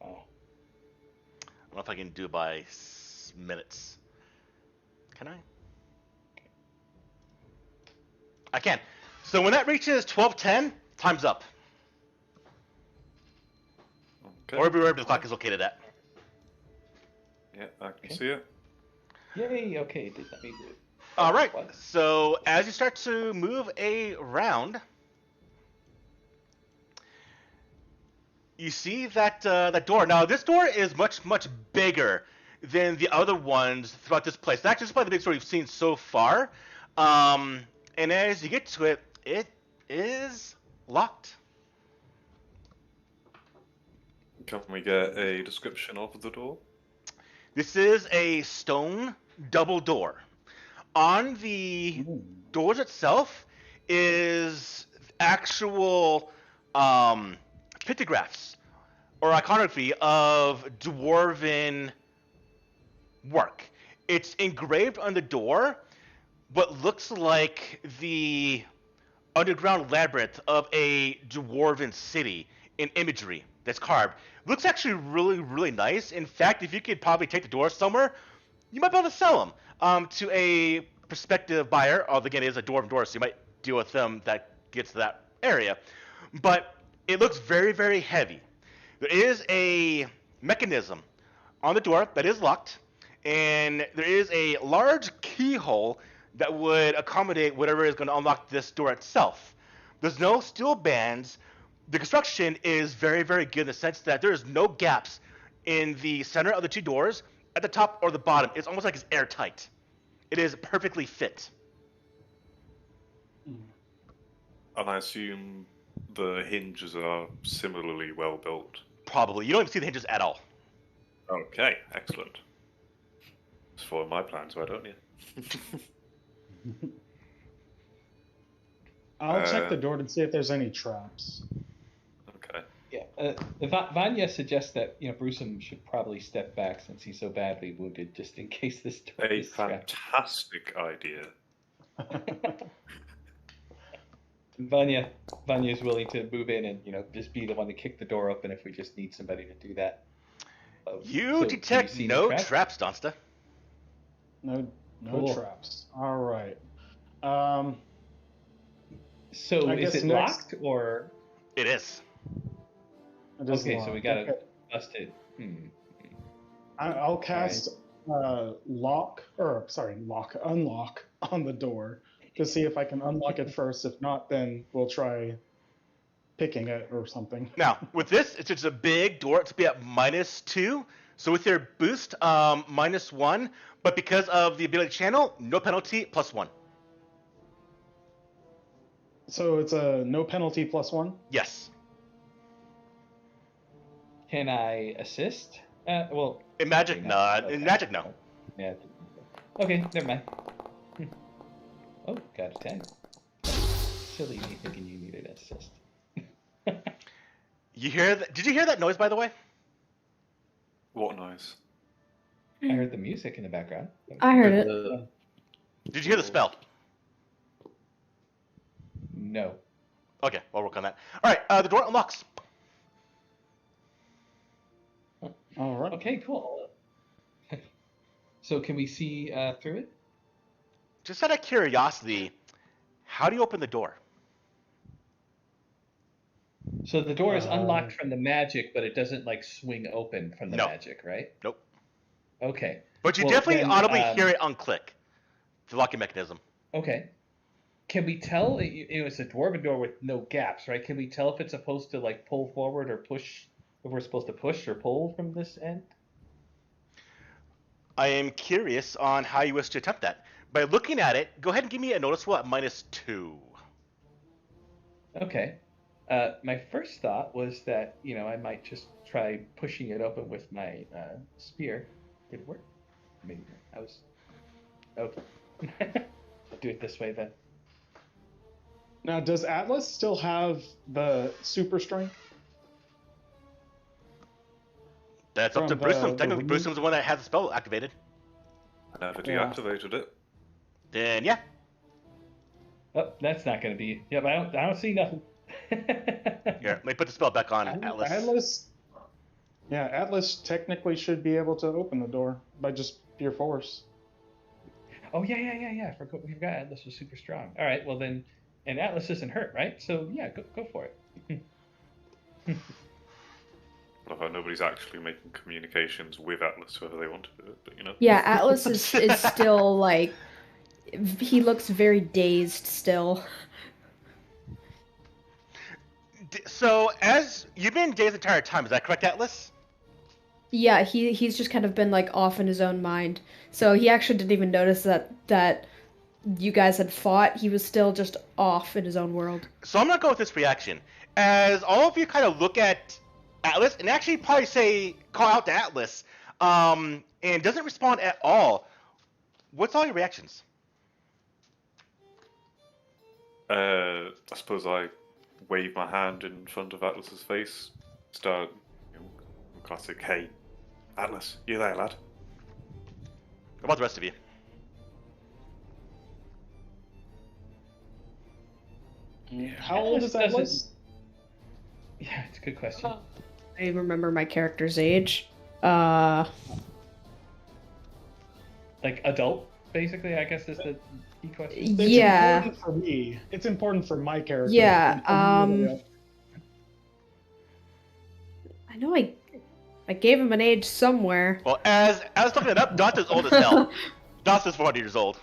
Oh. I don't know if I can do it by minutes. Can I? I can. So when that reaches 12:10, time's up. Okay. Or wherever the clock is located at. Yeah, I can Okay. see it. Yay, okay, let me do it. All right. What? So as you start to move around, you see that that door. Now this door is much bigger than the other ones throughout this place. Actually, this is probably the biggest door you've seen so far. And as you get to it, it is locked. Can we get a description of the door? This is a stone double door. On the doors itself is actual pictographs or iconography of dwarven work. It's engraved on the door what looks like the underground labyrinth of a dwarven city in imagery that's carved. Looks actually really nice. In fact, if you could probably take the doors somewhere, you might be able to sell them to a prospective buyer. Although again, it is a dwarven door, so you might deal with them that gets to that area. But it looks very heavy. There is a mechanism on the door that is locked, and there is a large keyhole that would accommodate whatever is going to unlock this door itself. There's no steel bands. The construction is very good in the sense that there is no gaps in the center of the two doors, at the top or the bottom. It's almost like it's airtight. It is perfectly fit. And I assume the hinges are similarly well built. Probably. You don't even see the hinges at all. Okay, excellent. Just follow my plans, why don't you? I'll check the door to see if there's any traps. Okay. Yeah. Vanya suggests that Brucem should probably step back since he's so badly wounded, just in case this door A is trapped. fantastic idea. Vanya is willing to move in and just be the one to kick the door open if we just need somebody to do that. You So, detect do you see no any traps, Donsta. No Cool. traps. All right. So I is guess it next- locked or It is. It is okay? So we locked. gotta Okay. bust it. I'll cast unlock on the door to see if I can unlock it first. If not, then we'll try picking it or something. Now, with this, it's just a big door. It's be at -2. So with your boost, -1. But because of the ability channel, no penalty, +1. So it's a no penalty +1. Yes. Can I assist? Well, In magic, okay, no. okay. In magic, no. Yeah. Okay, never mind. Oh, got a 10. Silly me thinking you needed assist. You hear that? Did you hear that noise, by the way? What noise? I heard the music in the background. I heard it. Did you hear the spell? No. Okay, I'll work on that. All right, the door unlocks. All right. Okay, cool. So can we see through it? Just out of curiosity, how do you open the door? So the door is unlocked from the magic, but it doesn't like swing open from the No. magic, right? Nope. Okay. But you Well, definitely then, audibly hear it unclick. The locking mechanism. Okay. Can we tell it's a dwarven door with no gaps, right? Can we tell if it's supposed to like pull forward or push? If we're supposed to push or pull from this end? I am curious on how you wish to attempt that. By looking at it, go ahead and give me a noticeable at -2. Okay. My first thought was that I might just try pushing it open with my spear. Did it work? Maybe I was. Okay. I'll do it this way then. Now, does Atlas still have the super strength? That's up to From the- Brewsome. the Technically, room? Brewsome's the one that has the spell activated. I never Yeah. deactivated it. Then yeah. Oh, that's not going to be. Yeah, but I don't see nothing. Here, let me put the spell back on Atlas. Atlas technically should be able to open the door by just pure force. Oh yeah. I forgot Atlas was super strong. All right, well then, and Atlas isn't hurt, right? So yeah, go for it. I love how nobody's actually making communications with Atlas whether they want to do it, but Yeah, Atlas is still like he looks very dazed still. So, as you've been dazed the entire time, is that correct, Atlas? Yeah, he's just kind of been like off in his own mind. So he actually didn't even notice that you guys had fought. He was still just off in his own world. So I'm gonna go with this reaction. As all of you kind of look at Atlas, and actually probably call out to Atlas, and doesn't respond at all. What's all your reactions? I suppose I wave my hand in front of Atlas's face. Start, classic, hey, Atlas, you there, lad? What about the rest of you? How old is Atlas Atlas? doesn't- Yeah, it's a good question. I remember my character's age. Like adult, basically, I guess is the key question. It's Yeah. important for me. It's important for my character. Yeah, And I know I gave him an age somewhere. Well, as I was looking it up, Dante's old as hell. Dante's 40 years old.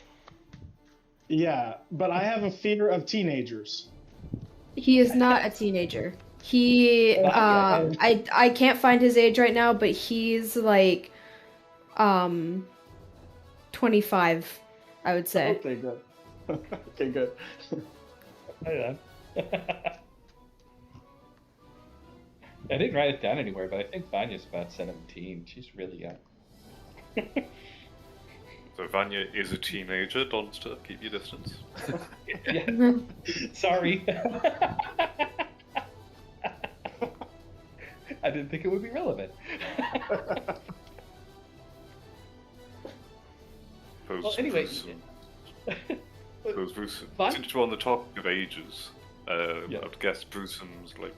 yeah, but I have a fear of teenagers. He is not a teenager. He I can't find his age right now, but he's like 25. I would say. Okay, good. Okay, good. Hold on. I didn't write it down anywhere, but I think Vanya's about 17. She's really young. So Vanya is a teenager, Donster, keep your distance. Yeah. Sorry. I didn't think it would be relevant. Well, anyway. Since Fine. we're on the topic of ages, Yeah. I'd guess Brusum's like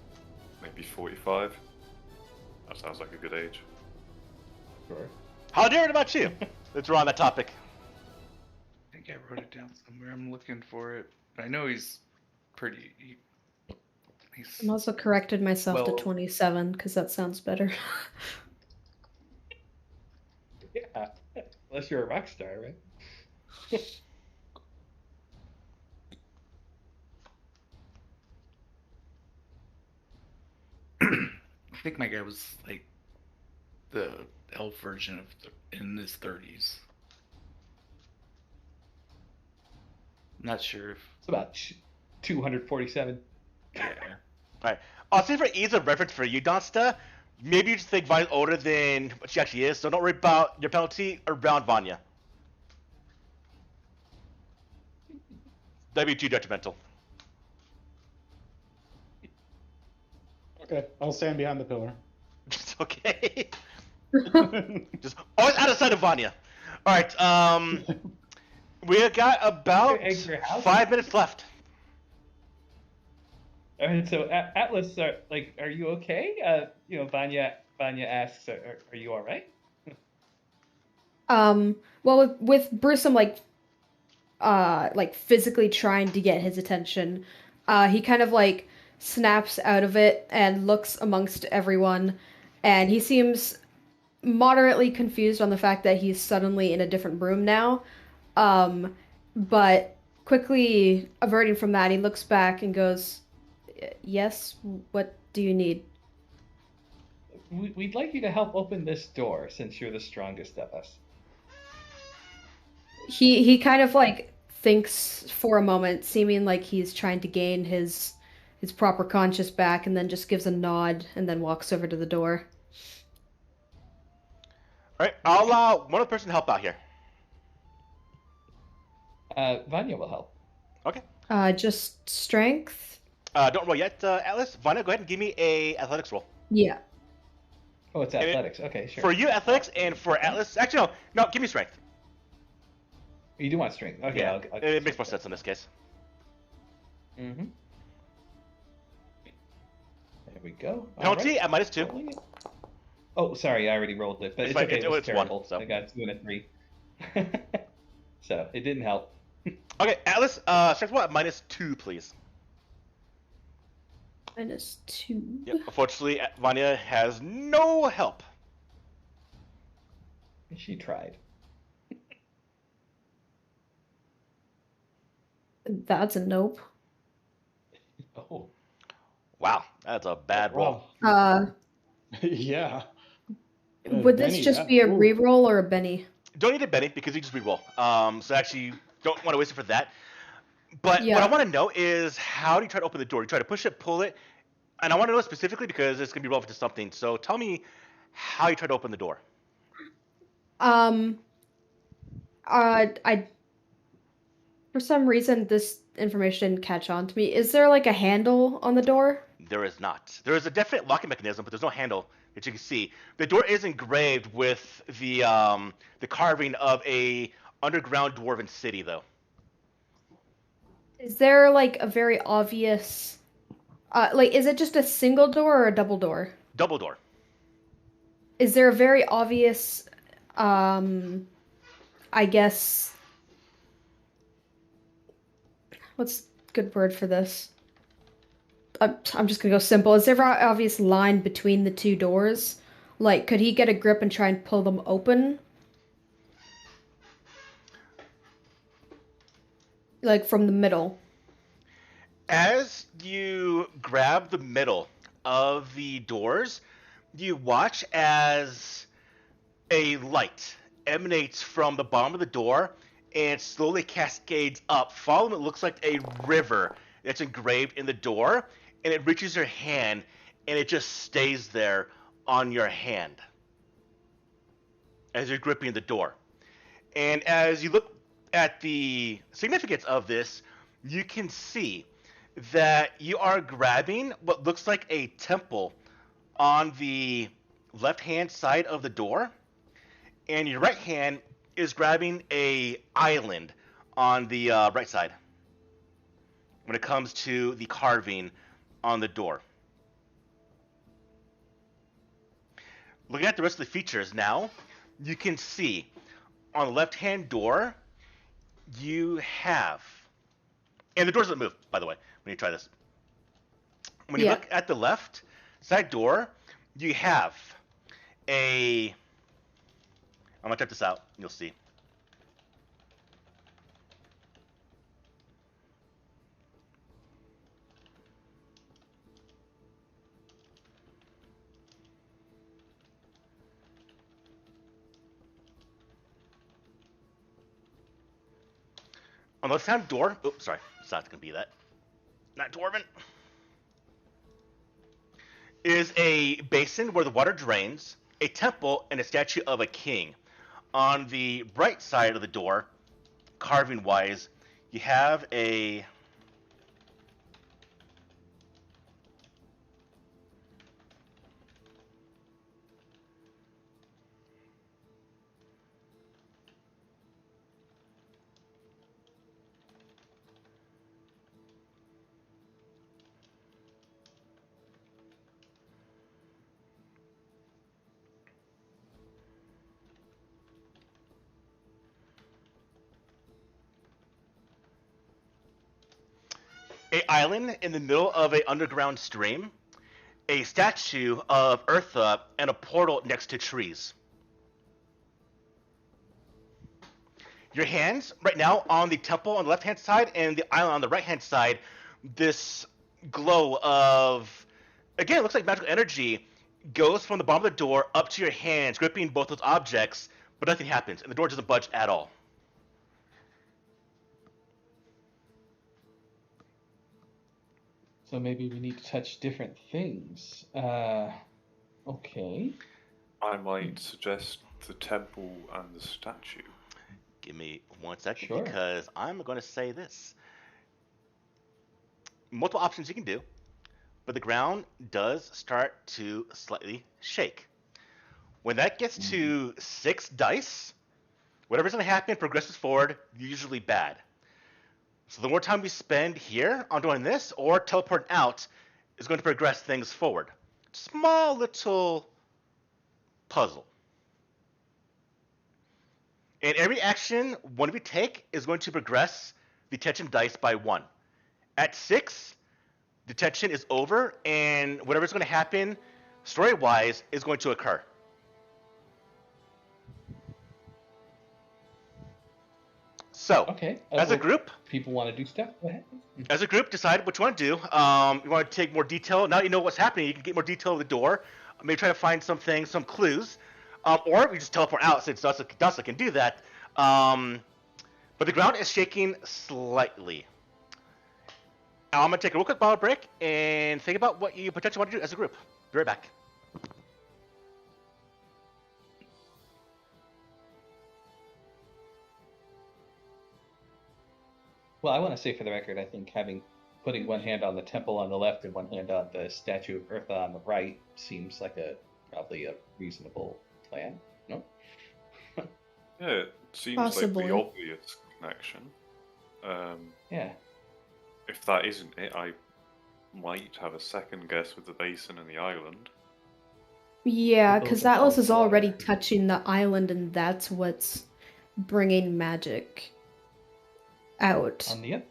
maybe 45. That sounds like a good age. Sure. How dare it about you? Let's we're on that topic. I think I wrote it down somewhere. I'm looking for it. I know he's pretty. He's I'm also corrected myself Well- to 27 because that sounds better. Yeah. Unless you're a rock star, right? I think my guy was like the elf version of in his 30s. Not sure if. It's about 247. Yeah. Alright. I'll say for ease of reference for you, Donsta, maybe you just think Vanya's older than what she actually is, so don't worry about your penalty around Vanya. That'd be too detrimental. Okay, I'll stand behind the pillar. It's okay. Just always out of sight of Vanya. Alright, we got about Eggs your house? 5 minutes left. All right, so Atlas, are you okay? Vanya asks, are you all right? Well, with Bruce, I'm like physically trying to get his attention. He kind of like snaps out of it and looks amongst everyone, and he seems moderately confused on the fact that he's suddenly in a different room now. But quickly averting from that, he looks back and goes, "Yes, what do you need?" We'd like you to help open this door since you're the strongest of us. He kind of like thinks for a moment, seeming like he's trying to gain his proper conscious back, and then just gives a nod and then walks over to the door. Alright, I'll allow one other person to help out here. Vanya will help. Okay. Just strength? Don't roll yet, Atlas. Vanya, go ahead and give me a athletics roll. Yeah. Oh, it's And athletics. Okay, sure. For you, athletics, and for Atlas, actually no, give me strength. You do want strength. Okay, Yeah, I'll it makes more sense in this case. Mm-hmm. There we go. All Penalty right. at -2. Rolling it. Oh, sorry, I already rolled it, but It's it's fine, okay. It was it's one, terrible. so. I got 2 and a 3. So it didn't help. Okay, Atlas, strength what? -2, please. -2. Yep. Unfortunately, Vanya has no help. She tried. That's a nope. Oh. Wow, that's a bad roll. Wow. Yeah. Would this Benny, just that- be a ooh. reroll or a Benny? Don't need a Benny because you just reroll. So actually, don't want to waste it for that. But Yeah. what I want to know is how do you try to open the door? You try to push it, pull it, and I want to know specifically because it's gonna be relevant to something. So tell me how you try to open the door. I for some reason this information didn't catch on to me. Is there like a handle on the door? There is not. There is a definite locking mechanism, but there's no handle that you can see. The door is engraved with the carving of a underground dwarven city, though. Is there like a very obvious is it just a single door or a double door? Double door. Is there a very obvious I guess what's a good word for this? I'm just gonna go simple. Is there an obvious line between the two doors? Like, could he get a grip and try and pull them open? Like, from the middle. As you grab the middle of the doors, you watch as a light emanates from the bottom of the door and slowly cascades up, following what looks like a river that's engraved in the door, and it reaches your hand, and it just stays there on your hand as you're gripping the door. And as you look at the significance of this, you can see that you are grabbing what looks like a temple on the left-hand side of the door, and your right hand is grabbing a island on the right side when it comes to the carving on the door. Looking at the rest of the features now, you can see on the left-hand door, you have, and the door doesn't move, by the way, when you try this. When you look at the left side door, you have I'm gonna check this out, you'll see. On the left-hand door, oops, sorry, it's not gonna be that. Not dwarven. Is a basin where the water drains, a temple, and a statue of a king. On the right side of the door, carving-wise, you have a island in the middle of an underground stream, a statue of Eartha, and a portal next to trees. Your hands right now on the temple on the left-hand side and the island on the right-hand side, this glow of, again, it looks like magical energy goes from the bottom of the door up to your hands, gripping both those objects, but nothing happens, and the door doesn't budge at all. So maybe we need to touch different things. Okay. I might suggest the temple and the statue. Give me 1 second, Sure. because I'm going to say this. Multiple options you can do, but the ground does start to slightly shake. When that gets to 6 dice, whatever's going to happen progresses forward, usually bad. So the more time we spend here on doing this or teleporting out is going to progress things forward. Small little puzzle. And every action one of you take is going to progress the tension dice by 1. At 6, the tension is over, and whatever's going to happen story-wise is going to occur. So, Okay. as a group, people want to do stuff. Go ahead. as a group, decide what you want to do. You want to take more detail. Now that you know what's happening, you can get more detail of the door. Maybe try to find something, some clues. Or we just teleport out since Dasa can do that. But the ground is shaking slightly. Now I'm going to take a real quick bottle break and think about what you potentially want to do as a group. Be right back. Well, I want to say for the record, I think putting one hand on the temple on the left and one hand on the statue of Eartha on the right seems like probably a reasonable plan. No? Yeah, it seems Possibly. like the obvious connection. Yeah. If that isn't it, I might have a second guess with the basin and the island. Yeah, Both because of Atlas those is already are- touching the island, and that's what's bringing magic out. On the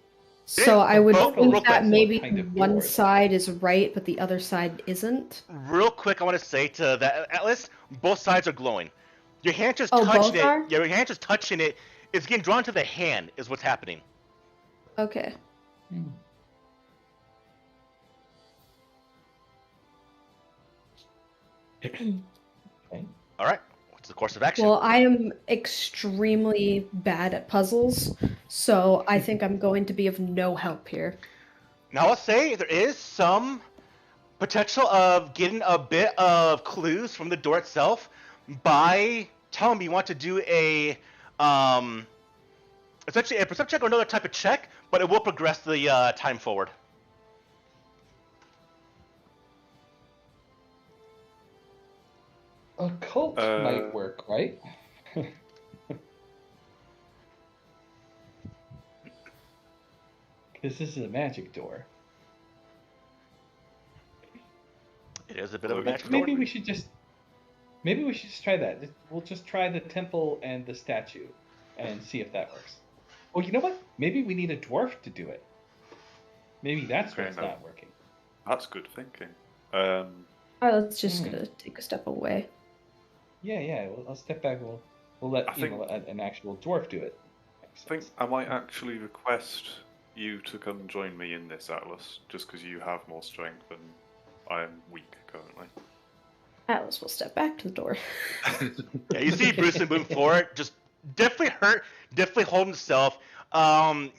So I would Real think quick. that maybe Kind of one doors. side is right, but the other side isn't. Real quick, I want to say to that Atlas, both sides are glowing. Your hand just Oh, touching both it. are? Yeah, your hand just touching it. It's getting drawn to the hand. Is what's happening. Okay. Okay. All right. What's the course course of action. Well, I am extremely bad at puzzles, so I think I'm going to be of no help here. Now I'll say there is some potential of getting a bit of clues from the door itself by telling me you want to do a essentially a perception check or another type of check, but it will progress the time forward. Occult might work, right? Because this is a magic door. It is a bit of a Maybe- magic Maybe door. we should just try that. We'll just try the temple and the statue and see if that works. Oh, you know what? Maybe we need a dwarf to do it. Maybe that's Okay, what's no. not working. That's good thinking. Alright, let's just Hmm. gonna take a step away. Yeah. Well, I'll step back. We'll let I think- an actual dwarf do it. I think I might actually request you to come join me in this, Atlas, just because you have more strength and I am weak currently. Atlas will step back to the door. Yeah, you see Bruce move forward, just definitely hurt, definitely holding himself.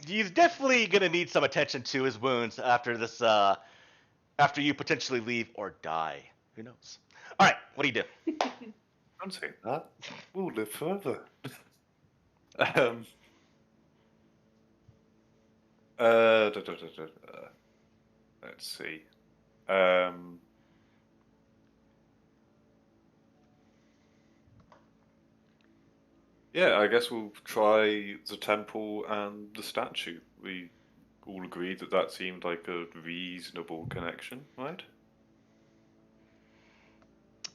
He's definitely gonna need some attention to his wounds after this. After you potentially leave or die, who knows? All right, what do you do? Don't say that. We'll live further. Let's see. Yeah, I guess we'll try the temple and the statue. We all agreed that that seemed like a reasonable connection, right?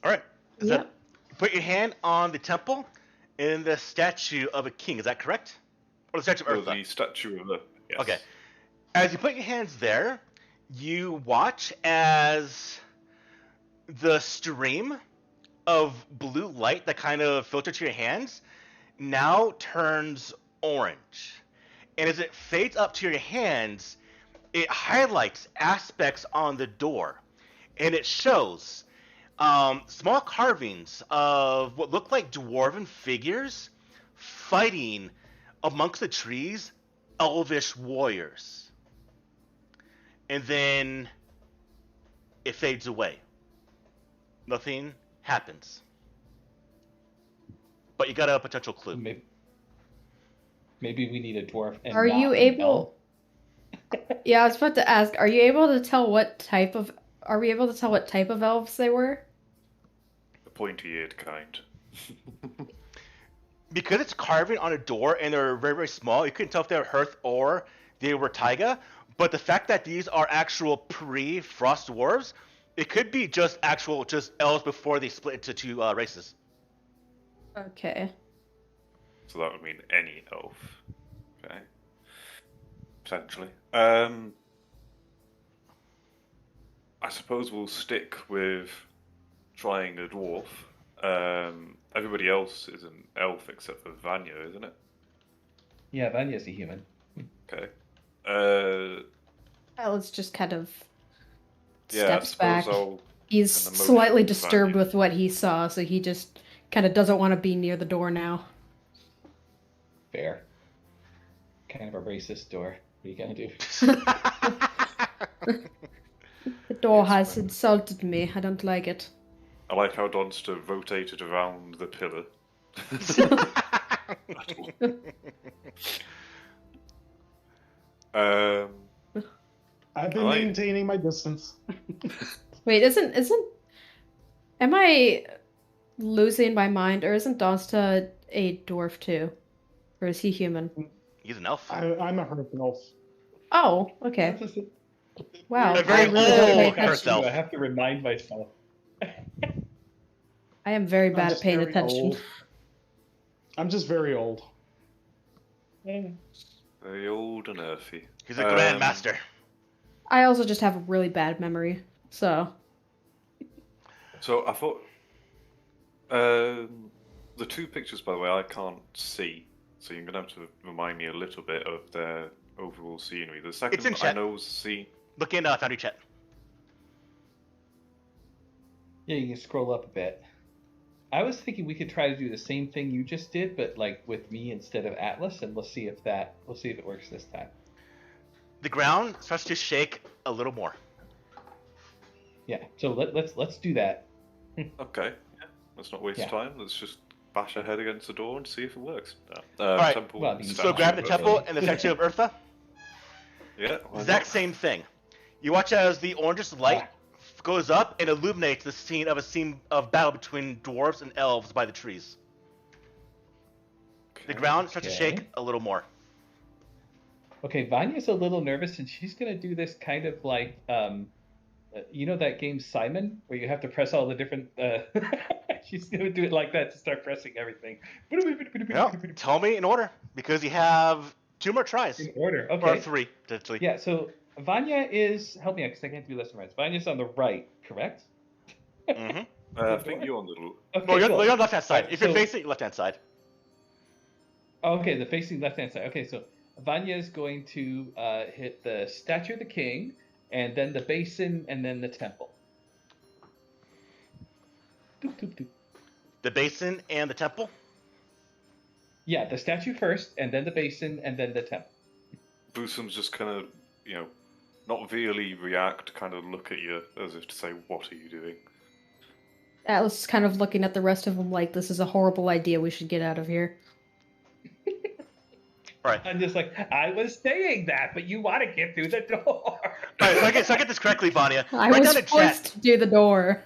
All right, is Yeah. that put your hand on the temple and the statue of a king? Is that correct? Or the statue of Or Eartha? the statue of the. Yes. Okay. As you put your hands there, you watch as the stream of blue light that kind of filtered to your hands now turns orange. And as it fades up to your hands, it highlights aspects on the door. And it shows small carvings of what look like dwarven figures fighting amongst the trees, elvish warriors. And then it fades away. Nothing happens. But you got a potential clue. Maybe we need a dwarf. And Are not you an able? Yeah, I was about to ask. Are you able to tell what type of? Are we able to tell what type of elves they were? The pointy-eared kind. Because it's carving on a door and they're very, very small, you couldn't tell if they were Hearth or they were Taiga. But the fact that these are actual pre-Frost dwarves, it could be just elves before they split into two races. Okay. So that would mean any elf. Okay. Potentially. I suppose we'll stick with trying a dwarf. Everybody else is an elf except for Vanya, isn't it? Yeah, Vanya's a human. Okay. Atlas just kind of Yeah, I steps back. suppose He's an emotion slightly to disturbed Vanya. with what he saw, so he just kind of doesn't want to be near the door now. Fair. Kind of a racist door. What are you gonna do? The door Yes, has fine. insulted me. I don't like it. I like how Donster rotated around the pillar. I've been Right. maintaining my distance. Wait, am I losing my mind, or isn't Donsta a dwarf too? Or is he human? He's an elf. I'm a Hearth elf. Oh, okay. Wow, A very I really don't pay old attention. herself. I have to remind myself. I am very bad at just paying very attention. old. I'm just very old. Very old and earthy. He's a grandmaster. I also just have a really bad memory, so So I thought the two pictures, by the way, I can't see, so you're gonna have to remind me a little bit of their overall scenery. The second It's in I chat. know scene. Look in Foundry Chat. Yeah, you can scroll up a bit. I was thinking we could try to do the same thing you just did, but like with me instead of Atlas, and we'll see if it works this time. The ground starts to shake a little more. Yeah. So let's do that. Okay. Yeah. Let's not waste Yeah. time. Let's just bash our head against the door and see if it works. Alright, Temple. well, So statue. grab the temple and the statue of Eartha. Yeah. why Exact not? same thing. You watch as the orangish light goes up and illuminates the scene of battle between dwarves and elves by the trees. The ground starts to Okay. shake a little more. Okay, Vanya's a little nervous, and she's gonna do this kind of like, you know that game Simon, where you have to press all the different. She's gonna do it like that to start pressing everything. Well, tell me in order, because you have 2 more tries. In order, Or okay. 3, potentially. Yeah, so Vanya is help me out because I can't do left and right. Vanya's on the right, correct? Mm-hmm. I think you're on the. Okay, Well, you're cool. on the left-hand side. Alright, If you're so- facing left-hand side. Oh, okay, the facing left-hand side. Okay, so Vanya is going to hit the statue of the king, and then the basin, and then the temple. Doop, doop, doop. The basin and the temple. Yeah, the statue first, and then the basin, and then the temple. Boosum's just kind of, not really react, kind of look at you as if to say, "What are you doing?" Atlas is kind of looking at the rest of them like, this is a horrible idea, we should get out of here. Alright. I'm just like, I was saying that, but you want to get through the door. Alright, so I get this correctly, Vanya. I Write was down in forced chat. to do the door.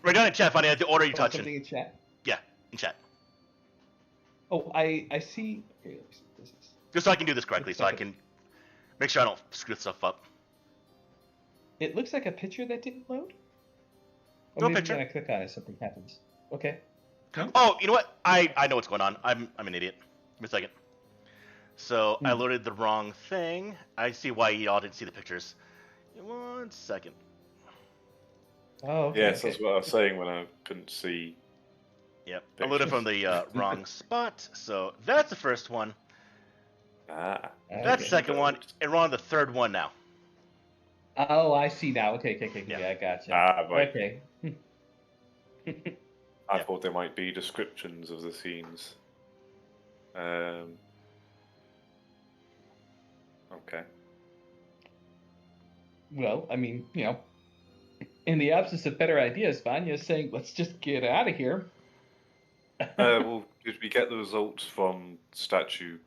Write down in chat, Vanya, the order you Oh, touch something in. in chat. Yeah, in chat. Oh, I see. Okay, let me see what this is. Just so I can do this correctly, so I can make sure I don't screw stuff up. It looks like a picture that didn't load. Or No maybe picture. when I click on it, something happens. Okay. Oh, you know what? I know what's going on. I'm an idiot. Give me a second. So I loaded the wrong thing. I see why y'all didn't see the pictures. 1 second. Oh, okay. Yes, okay. that's what I was saying when I couldn't see. Yep. I loaded from the wrong spot. So that's the first one. Ah. That's Okay. the second one. And we're on the third one now. Oh, I see now. Okay, Yeah. yeah, I gotcha. Ah, right. Okay. I Yeah. thought there might be descriptions of the scenes. Okay. Well, I mean, in the absence of better ideas, Vanya's saying, let's just get out of here. Well, did we get the results from statue,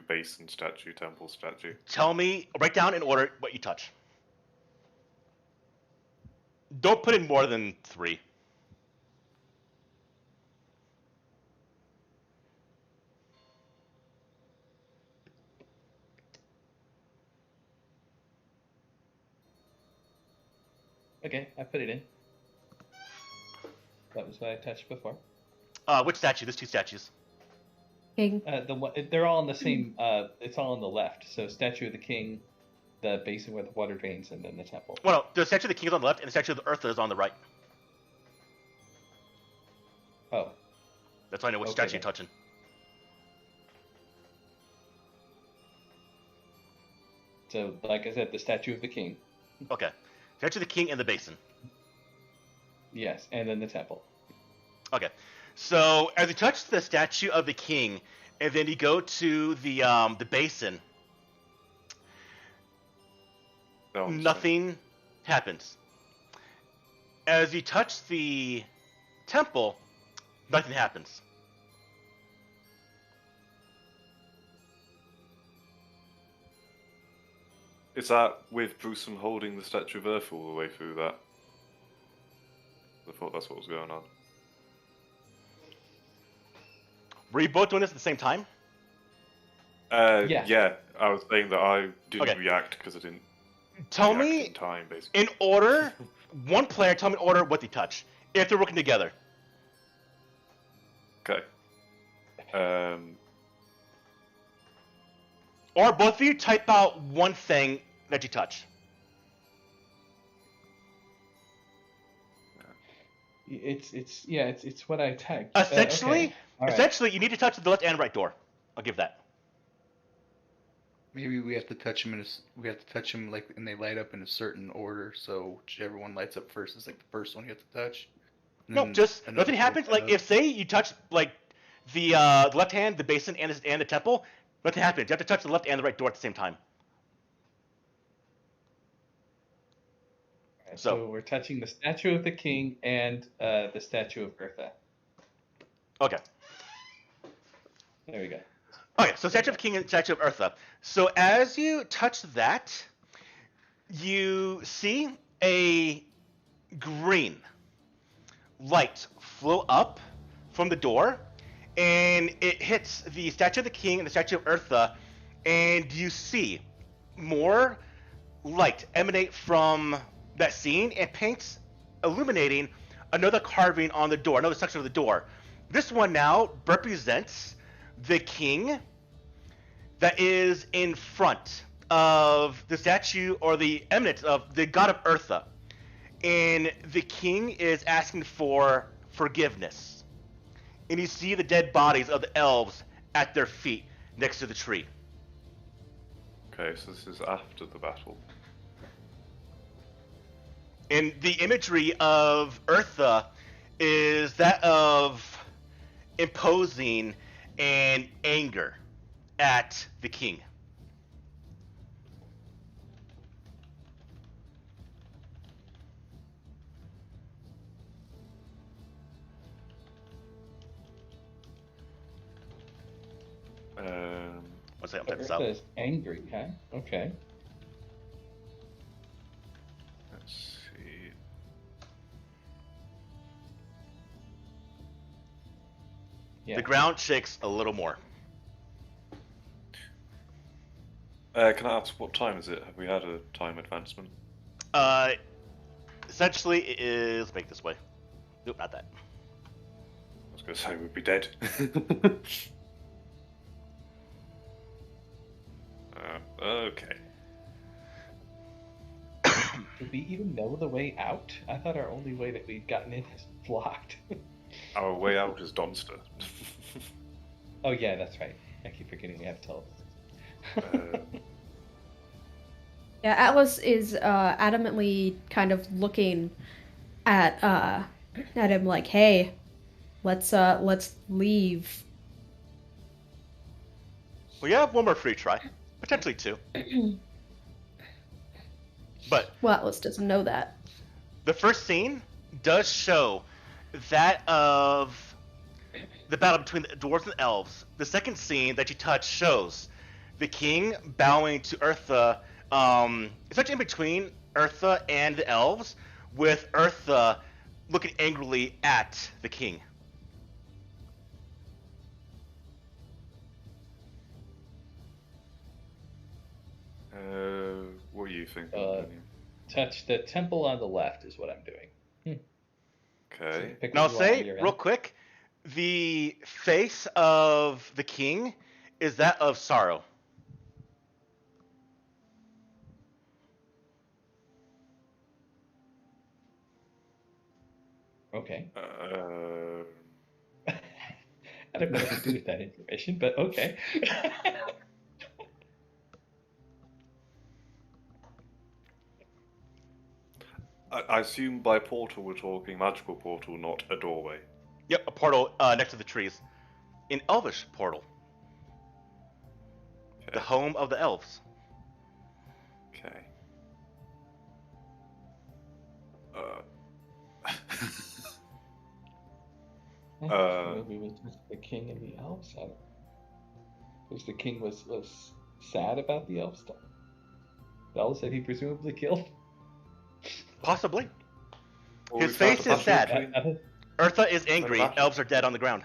basin, statue, temple, statue? Tell me, write down in order what you touch. Don't put in more than 3. Okay, I put it in. That was what I touched before. Which statue? There's 2 statues. King. They're all on the same. It's all on the left. So statue of the king, the basin where the water drains, and then the temple. Well, no, the statue of the king is on the left, and the statue of the Eartha is on the right. Oh, That's how I know which Okay, statue then. you're touching. so like I said, the statue of the king. Okay. Statue of the king and the basin. Yes, and then the temple. Okay. So as you touch the statue of the king, and then you go to the basin, No, I'm sorry. nothing happens. As you touch the temple, nothing happens. Is that with Brewsome holding the statue of Earth all the way through that? I thought that's what was going on. Were you both doing this at the same time? Yeah. Yeah, I was saying that I didn't Okay. react because I didn't Tell react me in time, basically. in order, one player, tell me in order what they touch. If they're working together. Okay. Or both of you type out one thing that you touch. It's what I tagged. Essentially, Okay. All right. essentially, you need to touch the left and right door. I'll give that. Maybe we have to touch them like, and they light up in a certain order. So whichever one lights up first is like the first one you have to touch. No, then just another nothing happens. portal. Like if say you touch like the left hand, the basin, and the temple, nothing happens. You have to touch the left and the right door at the same time. Alright, So- so we're touching the statue of the king and the statue of Bertha. Okay. There we go. Okay, so Statue of King and Statue of Eartha. So as you touch that, you see a green light flow up from the door, and it hits the Statue of the King and the Statue of Eartha, and you see more light emanate from that scene and paints illuminating another carving on the door, another section of the door. This one now represents the king that is in front of the statue or the eminence of the god of Eartha. And the king is asking for forgiveness. And you see the dead bodies of the elves at their feet next to the tree. Okay, so this is after the battle. And the imagery of Eartha is that of imposing and anger at the king. One second, I'm typing this out. Bertha is angry, huh? Okay. Let's see. Yeah. The ground shakes a little more. Can I ask what time is it? Have we had a time advancement? Essentially, it is. Let's make it this way. Nope, not that. I was going to say we'd be dead. Okay. Do we even know the way out? I thought our only way that we'd gotten in is blocked. Our way out is Donster. Oh yeah, that's right. I keep forgetting we have teleport. Yeah, Atlas is adamantly kind of looking at him like, "Hey, let's leave." We have one more free try, potentially two. But Well, Atlas doesn't know that. the first scene does show that of the battle between the dwarves and elves. The second scene that you touch shows the king bowing to Eartha, essentially in between Eartha and the elves, with Eartha looking angrily at the king. What are you thinking, Uh, Daniel? Touch the temple on the left is what I'm doing. Okay. Pick Now I'll what you want on say, your real end. quick, the face of the king is that of sorrow. Okay. Uh, I don't know what to do with that information, but okay. I assume by portal we're talking magical portal, not a doorway. Yep, a portal next to the trees. An elvish portal. Okay. The home of the elves. Okay. Maybe we touch the king and the elves. Because the king was sad about the elf stuff. The elves that he presumably killed. Possibly. Well, His we've had face the is sad. battle between- Eartha is angry. battle. Elves are dead on the ground.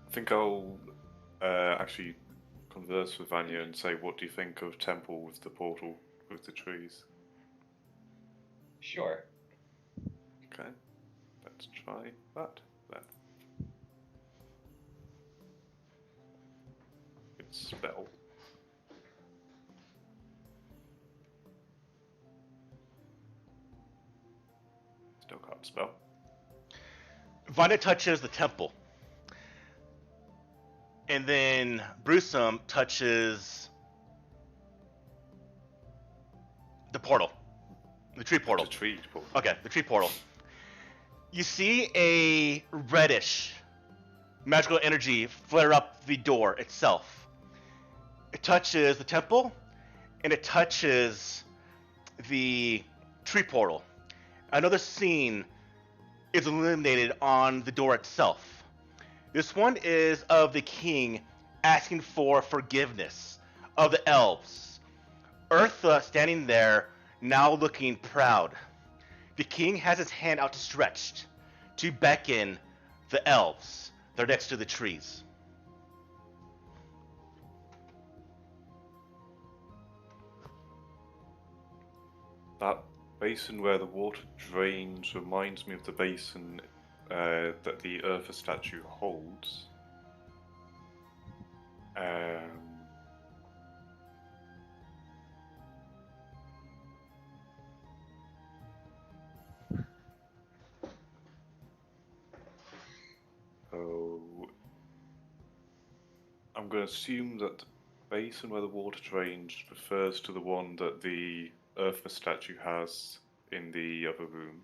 I think I'll actually converse with Vanya and say, what do you think of temple with the portal with the trees? Sure. Okay, let's try that then. Good spell. Still can't spell. Vanya touches the temple. And then Brewsome touches the portal. The tree portal. The tree portal. Okay, the tree portal. You see a reddish magical energy flare up the door itself. It touches the temple, and it touches the tree portal. Another scene is illuminated on the door itself. This one is of the king asking for forgiveness of the elves. Eartha standing there, now looking proud. The king has his hand outstretched to beckon the elves. They're next to the trees. That basin where the water drains reminds me of the basin that the Eartha statue holds. So I'm going to assume that the basin where the water drains refers to the one that the Eartha statue has in the other room.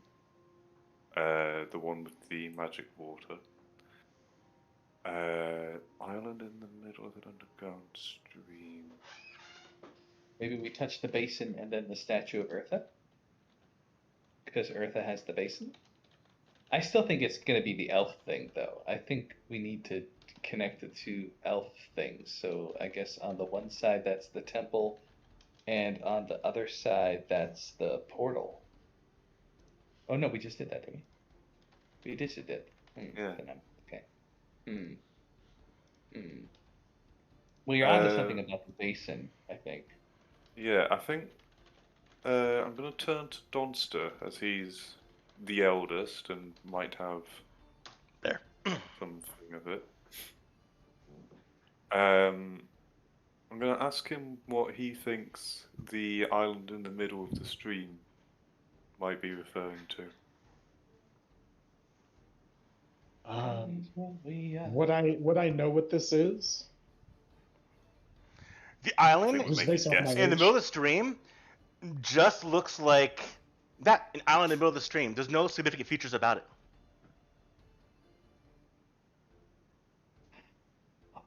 The one with the magic water. Island in the middle of an underground stream. Maybe we touch the basin and then the statue of Eartha? Because Eartha has the basin? I still think it's going to be the elf thing, though. I think we need to connect the two elf things. So I guess on the one side, that's the temple, and on the other side, that's the portal. Oh, no, we just did that, didn't we? We just did it. Yeah. Okay. Well, you're onto something about the basin, I think. Yeah, I think I'm going to turn to Donster as he's the eldest and might have There. something of it. I'm going to ask him what he thinks the island in the middle of the stream might be referring to. Would I know what this is? The island Think- Just based off my in the age. middle of the stream just looks like that, an island in the middle of the stream. There's no significant features about it.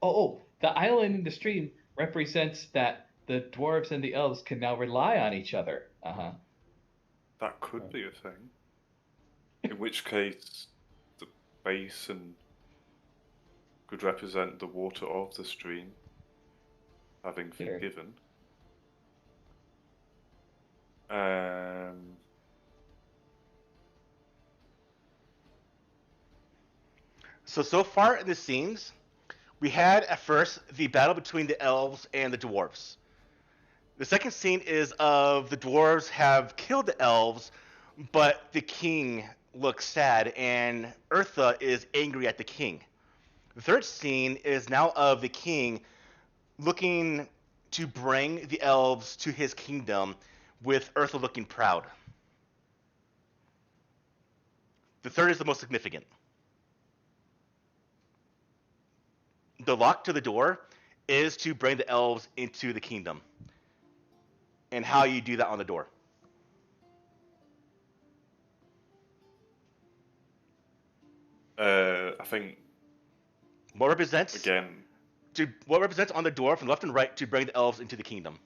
Oh, the island in the stream represents that the dwarves and the elves can now rely on each other. Uh-huh. That could be a thing. In which case, the basin could represent the water of the stream, having Sure. forgiven. So far in the scenes, we had at first the battle between the elves and the dwarves. The second scene is of the dwarves have killed the elves, but the king looks sad and Eartha is angry at the king. The third scene is now of the king looking to bring the elves to his kingdom, with Eartha looking proud. The third is the most significant. The lock to the door is to bring the elves into the kingdom. And how you do that on the door. I think, What represents again, what represents on the door from left and right to bring the elves into the kingdom?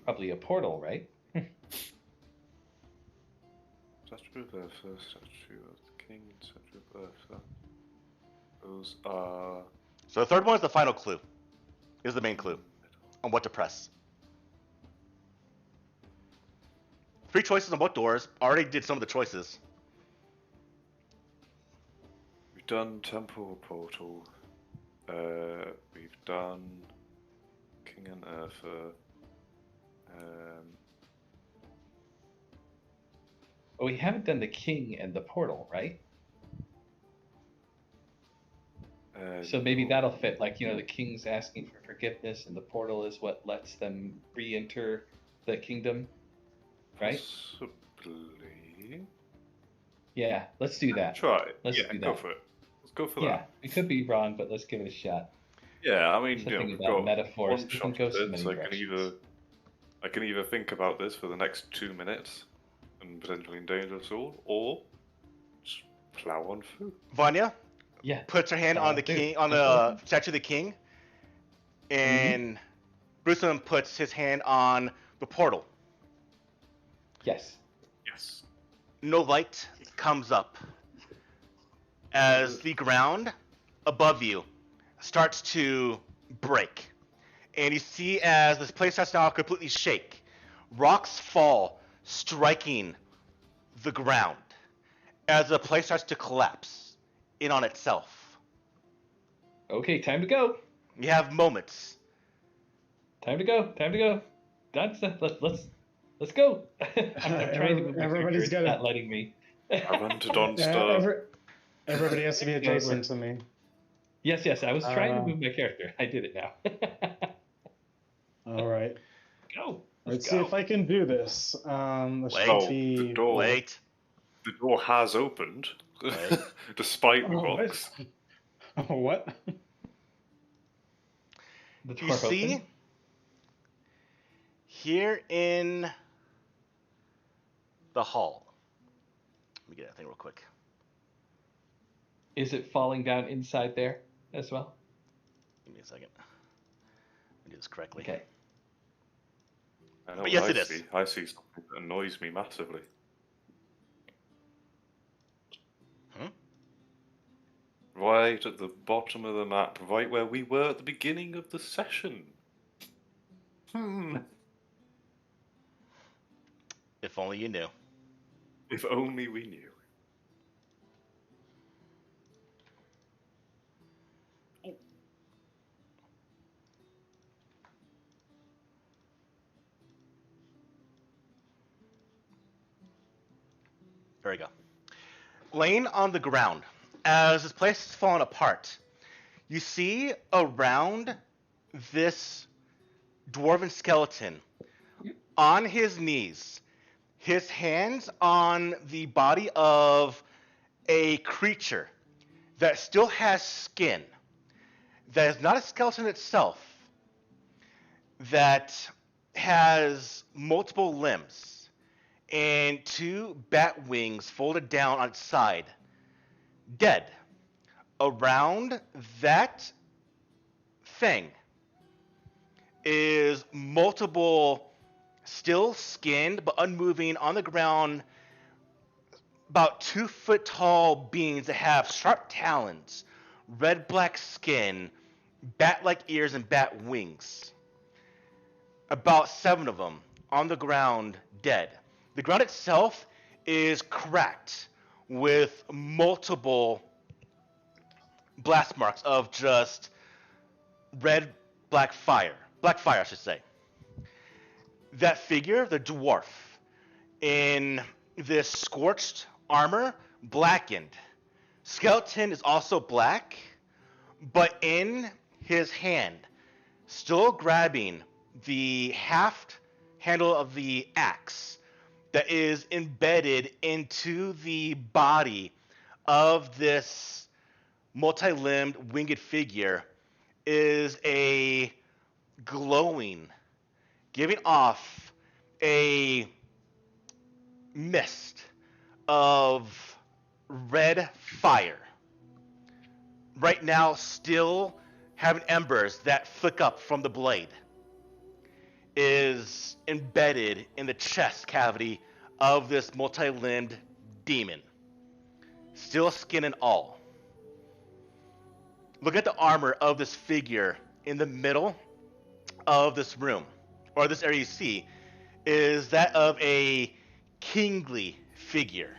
Probably a portal, right? statue of Eartha, statue of the king, statue of Eartha. Those are... So the third one is the final clue. Is the main clue on what to press. 3 choices on both doors. Already did some of the choices. We've done temple portal. We've done king and Eartha. But we haven't done the king and the portal, right? So maybe that'll fit. Like, you know, the king's asking for forgiveness, and the portal is what lets them re-enter the kingdom, right? Possibly. Yeah, let's do that. Try it. Let's Yeah, do go that. for it. Let's go for Yeah, that. we could be wrong, but let's give it a shot. Yeah, I mean, Something we've about got metaphors. one We can shot go at so it, many so directions. I can either think about this for the next 2 minutes and potentially endanger us all, or just plow on through. Vanya Yeah. puts her hand on the Dude, king, on let's go the with it. statue of the king, and Bruceman puts his hand on the portal. Yes. Yes. No light comes up as the ground above you starts to break. And you see as this place starts now completely shake, rocks fall, striking the ground as the place starts to collapse in on itself. Okay, time to go. You have moments. Time to go. Time to go. That's let's go. I'm trying to move my Everybody's character. It's got not letting me. I run to Dawn Yeah, Star. everybody has to be adjacent to me. Yes. I was trying to move my character. I did it now. All right. Go. Let's see if I can do this. This should be... The door. Wait. The door has opened, Wait. despite the Oh, rocks. Oh, what? The door You see, open. here in the hall. Let me get that thing real quick. Is it falling down inside there as well? Give me a second. Let me do this correctly. Okay. I know But yes, what it is. see. I see something that annoys me massively. Right at the bottom of the map, right where we were at the beginning of the session. If only you knew. If only we knew. There we go. Laying on the ground, as this place is falling apart, you see around this dwarven skeleton, on his knees, his hands on the body of a creature that still has skin, that is not a skeleton itself, that has multiple limbs and two bat wings folded down on its side, dead. Around that thing is multiple still skinned but unmoving on the ground, about 2 foot tall beings that have sharp talons, red black skin, bat like ears, and bat wings. About 7 of them on the ground, dead. The ground itself is cracked with multiple blast marks of just black fire, I should say. That figure, the dwarf, in this scorched armor, blackened. Skeleton is also black, but in his hand, still grabbing the haft handle of the axe that is embedded into the body of this multi-limbed winged figure, is a glowing, giving off a mist of red fire. Right now, still having embers that flick up from the blade, is embedded in the chest cavity of this multi-limbed demon. Still skin and all. Look at the armor of this figure in the middle of this room, or this area you see, is that of a kingly figure.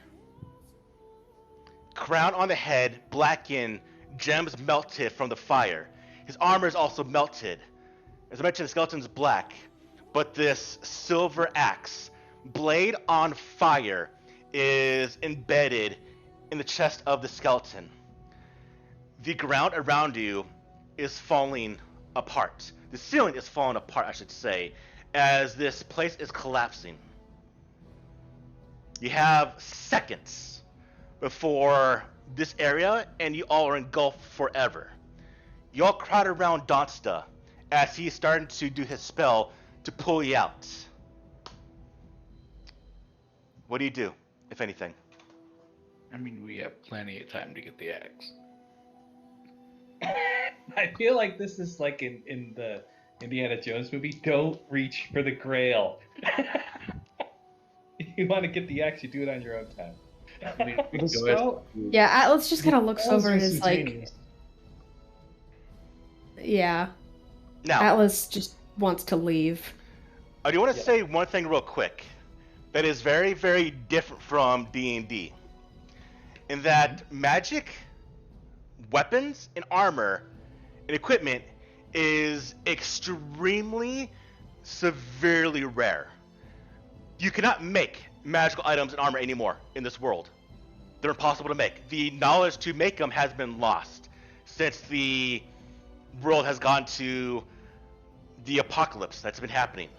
Crown on the head, blackened, gems melted from the fire. His armor is also melted. As I mentioned, the skeleton's black, but this silver axe, blade on fire, is embedded in the chest of the skeleton. The ground around you is falling apart. The ceiling is falling apart, I should say, as this place is collapsing. You have seconds before this area, and you all are engulfed forever. You all crowd around Donsta as he's starting to do his spell to pull you out. What do you do, if anything? I mean, we have plenty of time to get the axe. I feel like this is like in the Indiana Jones movie. Don't reach for the Grail. You want to get the axe, you do it on your own time. The spell, Yeah, Atlas just kind of looks spell's over and is like, instantaneous. yeah. Now, Atlas just wants to leave. I do want to say one thing real quick that is very, very different from D&D. In that magic, weapons, and armor, and equipment is extremely, severely rare. You cannot make magical items and armor anymore in this world. They're impossible to make. The knowledge to make them has been lost since the world has gone to the apocalypse that's been happening.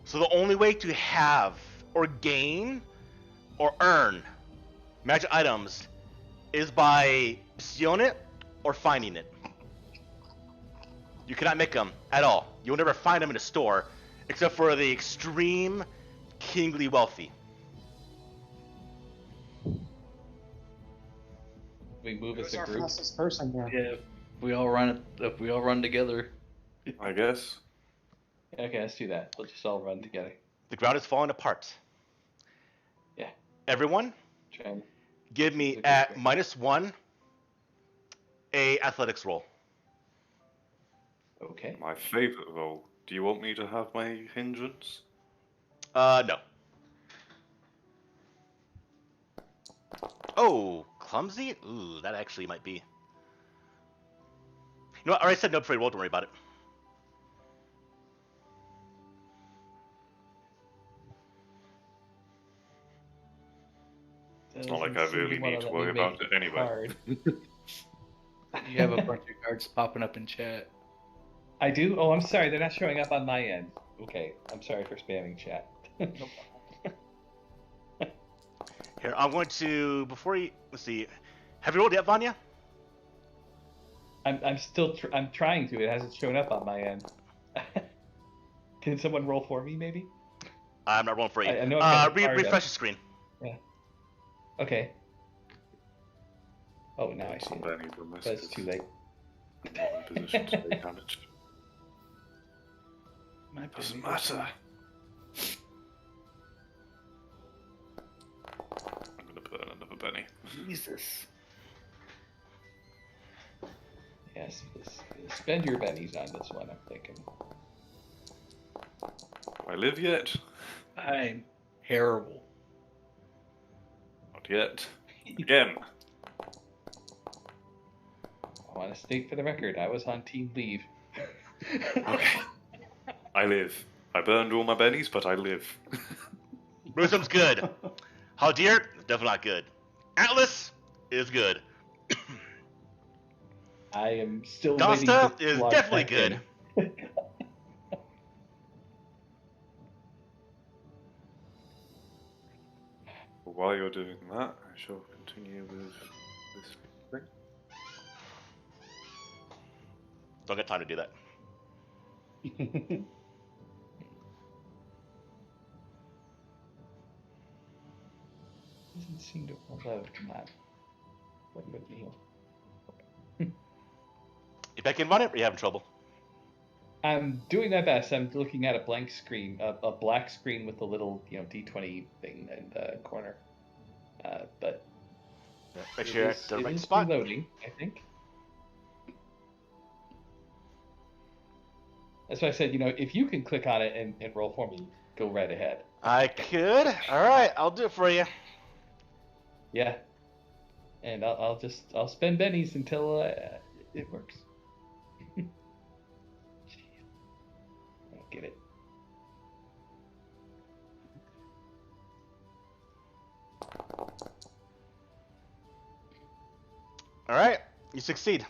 So the only way to have or gain or earn magic items is by stealing it or finding it. You cannot make them at all. You'll never find them in a store except for the extreme kingly wealthy. We move as Who's a our group. fastest person here? Yeah, if we all run together. I guess. Okay, let's do that. We'll just all run together. The ground is falling apart. Yeah. Everyone, Try and give me Okay, at great. -1 a athletics roll. Okay. My favorite role. Do you want me to have my hindrance? No. Oh, clumsy? Ooh, that actually might be. You know what? I already said no before you rolled. Don't worry about it. It's not like I really need to worry about it anyway. Hard. You have a bunch of cards popping up in chat. I do? Oh, I'm sorry. They're not showing up on my end. Okay. I'm sorry for spamming chat. Here, I'm going to, before you, let's see. Have you rolled yet, Vanya? I'm still I'm trying to. It hasn't shown up on my end. Can someone roll for me, maybe? I'm not rolling for you. I know I've got it fired Refresh up. the screen. Okay. Oh, now I see Some it. Benny from this But it's is too late. not in position to take damage. My Doesn't opinion. matter. I'm gonna put another Benny. Jesus. Yes. Spend your bennies on this one, I'm thinking. I live yet? I'm terrible. Not yet. Again. I want to state for the record, I was on team leave. Okay. I live. I burned all my bennies, but I live. Wisdom's good. Haldir, definitely not good. Atlas is good. I am still Donsta waiting to is log definitely back good. in. While you're doing that, I shall continue with this thing. Don't get time to do that. Doesn't seem to load. Come on. What would heal? You back in, Vanya, or are you having trouble? I'm doing my best. I'm looking at a blank screen, a black screen with a little, D20 thing in the corner. But Make it sure you're is- at the it right is spot. reloading, I think. That's why I said, if you can click on it and roll for me, go right ahead. I could. All right, I'll do it for you. Yeah. And I'll spend bennies until it works. I don't get it. All right, you succeed.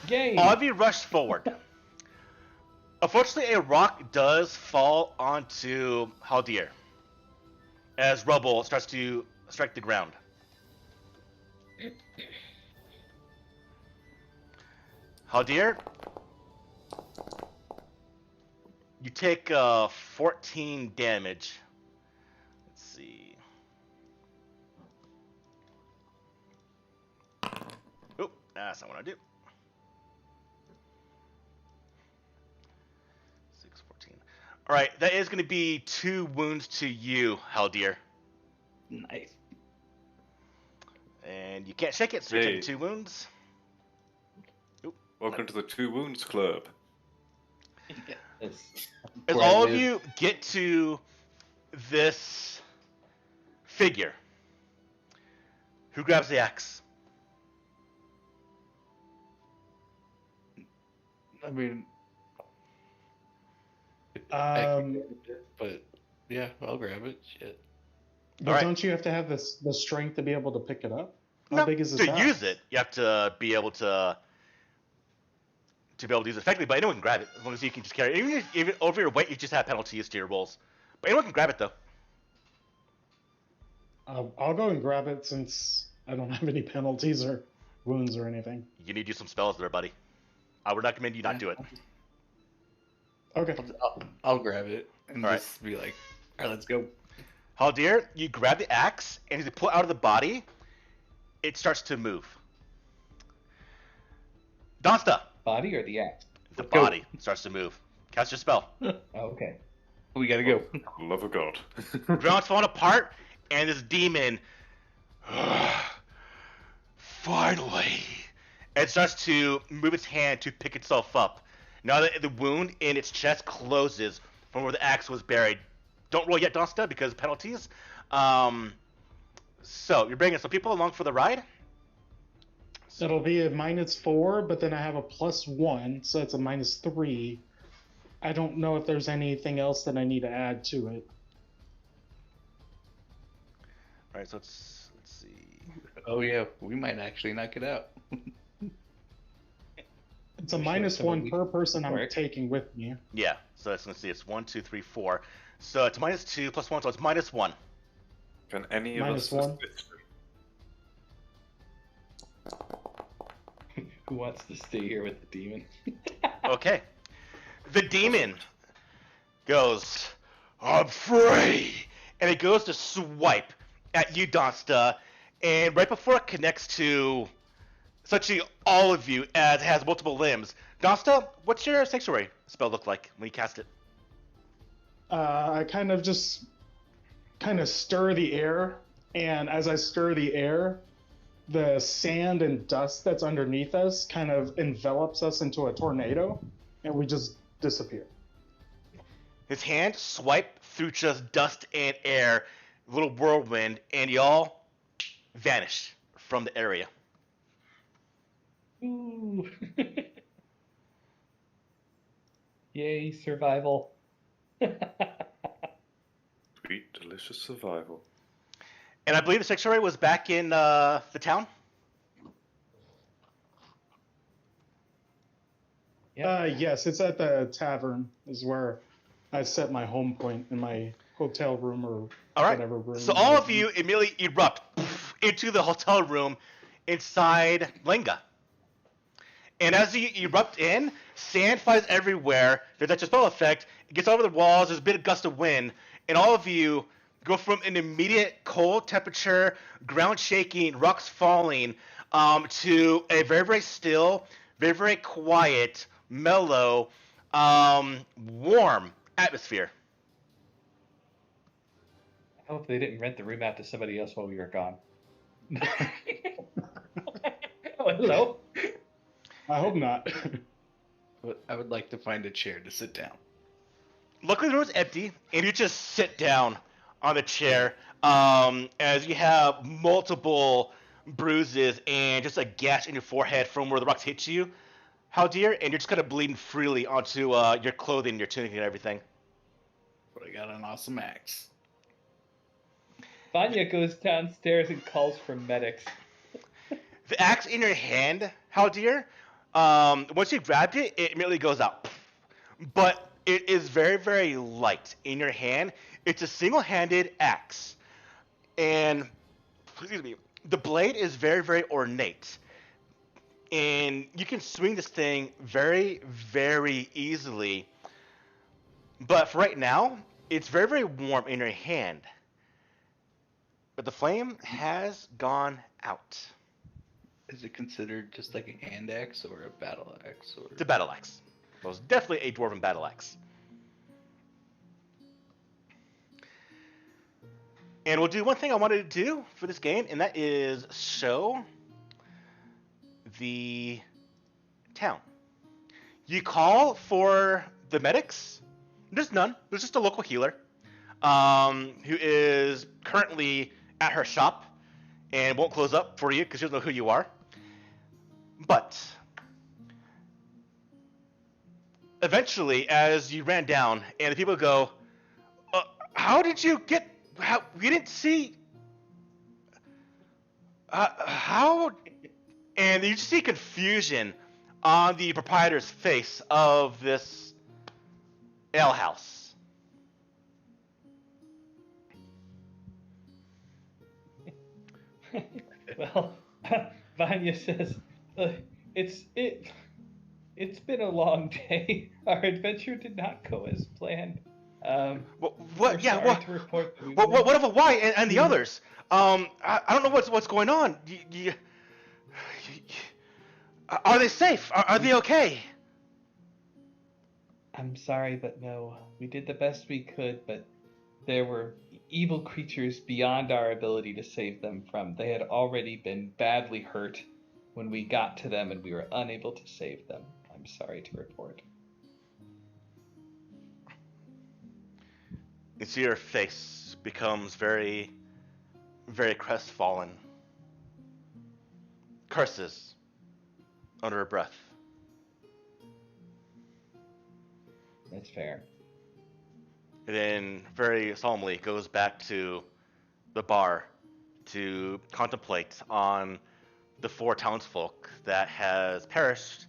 Yay! All of you rush forward. Unfortunately, a rock does fall onto Haldir as rubble starts to strike the ground. Haldir, you take 14 damage. Let's see. Oop, that's not what I do. 6, 14. All right, that is going to be 2 wounds to you, Haldir. Nice. And you can't shake it, so you're Hey. taking 2 wounds. Welcome to the 2 Wounds Club. Yes. As Where I all of live. you get to this figure, who grabs the axe? I mean, Um, but yeah, I'll grab it. Shit. but Alright. don't you have to have the strength to be able to pick it up? How No, big is to this use it, you have to be able to use it effectively. But anyone can grab it as long as you can just carry it. Even over your weight, you just have penalties to your rolls. But anyone can grab it though. I'll go and grab it since I don't have any penalties or wounds or anything. You need to do some spells there, buddy. I would recommend you not do it. Okay. I'll grab it and Alright. just be like, all right, let's go. Haldir, you grab the axe, and as you pull it out of the body, it starts to move. Donsta, Body or the axe? the Go. body starts to move. Cast your spell. Oh, okay. We gotta go. Love of God. Ground's falling apart, and this demon finally, it starts to move its hand to pick itself up. Now that the wound in its chest closes from where the axe was buried. Don't roll yet, Donsta, because penalties. So you're bringing some people along for the ride. It'll be a -4, but then I have a +1, so it's a -3. I don't know if there's anything else that I need to add to it. All right, so let's see. Oh yeah, we might actually knock it out. It's a Sure, so -1 we- per person I'm Work. taking with me. Yeah, so let's see. It's 1, 2, 3, 4. So it's -2 plus 1, so it's -1. Can any of us -1. assist him? Who wants to stay here with the demon? Okay. The demon goes, I'm free! And it goes to swipe at you, Donsta, and right before it connects to essentially all of you, as it has multiple limbs. Donsta, what's your sanctuary spell look like when you cast it? I kind of just stir the air, and as I stir the air, the sand and dust that's underneath us kind of envelops us into a tornado, and we just disappear. His hand swipe through just dust and air, little whirlwind, and y'all vanish from the area. Ooh. Yay, survival. Sweet, delicious survival. And I believe the sanctuary was back in the town. Yes, it's at the tavern is where I set my home point in my hotel room or All right. whatever room. So all of you immediately erupt into the hotel room inside Lenga. And as you erupt in, sand flies everywhere. There's that spell effect. It gets over the walls. There's a bit of gust of wind. And all of you go from an immediate cold temperature, ground shaking, rocks falling, to a very, very still, very, very quiet, mellow, warm atmosphere. I hope they didn't rent the room out to somebody else while we were gone. Oh, hello. I hope not. But I would like to find a chair to sit down. Luckily, the room's empty, and you just sit down on the chair as you have multiple bruises and just a gash in your forehead from where the rocks hit you, Haldir, and you're just kind of bleeding freely onto your clothing, your tunic, and everything. But I got an awesome axe. Vanya goes downstairs and calls for medics. The axe in your hand, Haldir, once you grabbed it, it immediately goes out. But it is very, very light in your hand. It's a single-handed axe. And excuse me, the blade is very, very ornate. And you can swing this thing very, very easily. But for right now, it's very, very warm in your hand. But the flame has gone out. Is it considered just like a hand axe or a battle axe? Or... It's a battle axe. Most definitely a dwarven battle axe. And we'll do one thing I wanted to do for this game, and that is show the town. You call for the medics. There's none. There's just a local healer who is currently at her shop and won't close up for you because she doesn't know who you are. But eventually, as you ran down, and the people go, how did you get... we didn't see... how... And you just see confusion on the proprietor's face of this alehouse. Well, Vanya says, it's been a long day. Our adventure did not go as planned. What? Yeah. What of why and the others? I don't know what's going on. Are they safe? Are they okay? I'm sorry, but no. We did the best we could, but there were evil creatures beyond our ability to save them from. They had already been badly hurt when we got to them, and we were unable to save them. I'm sorry to report. You see her face becomes very, very crestfallen. Curses under her breath. That's fair. And then very solemnly goes back to the bar to contemplate on the 4 townsfolk that has perished.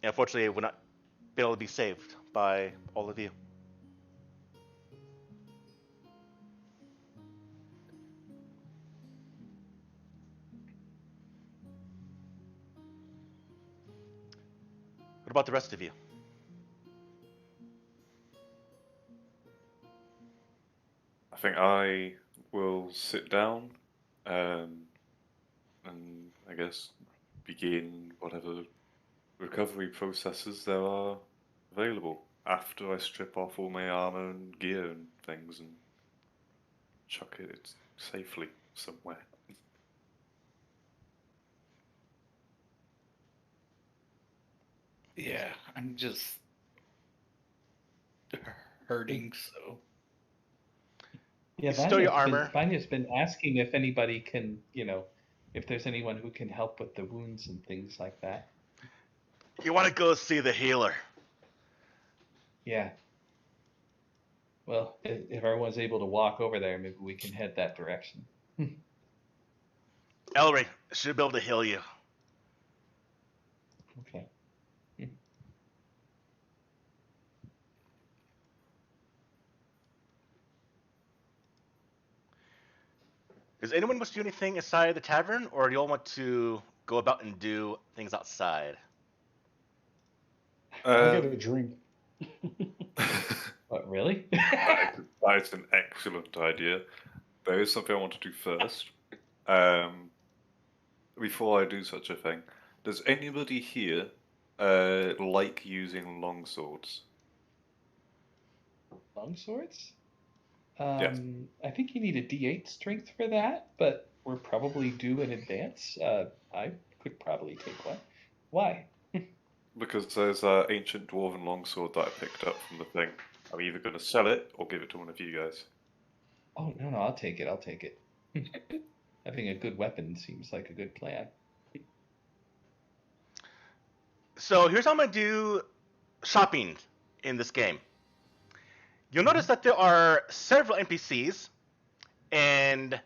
And unfortunately, would not be able to be saved by all of you. What about the rest of you? I think I will sit down and I guess begin whatever recovery processes there are available after I strip off all my armor and gear and things and chuck it safely somewhere. Yeah, I'm just hurting, so... Yeah, Stow your armor. Vanya's been asking if anybody can, if there's anyone who can help with the wounds and things like that. You want to go see the healer? Yeah. Well, if everyone's able to walk over there, maybe we can head that direction. Ellery should be able to heal you. Okay. Does anyone want to do anything inside the tavern, or do you all want to go about and do things outside? I'll get a drink. What, really? That's an excellent idea. There is something I want to do first. Before I do such a thing, does anybody here like using longswords? Longswords? Yes. I think you need a D8 strength for that, but we're probably due in advance. I could probably take one. Why? Because there's an ancient dwarven longsword that I picked up from the thing. I'm either going to sell it or give it to one of you guys. Oh, no, I'll take it. Having a good weapon seems like a good plan. So here's how I'm going to do shopping in this game. You'll notice that there are several NPCs, and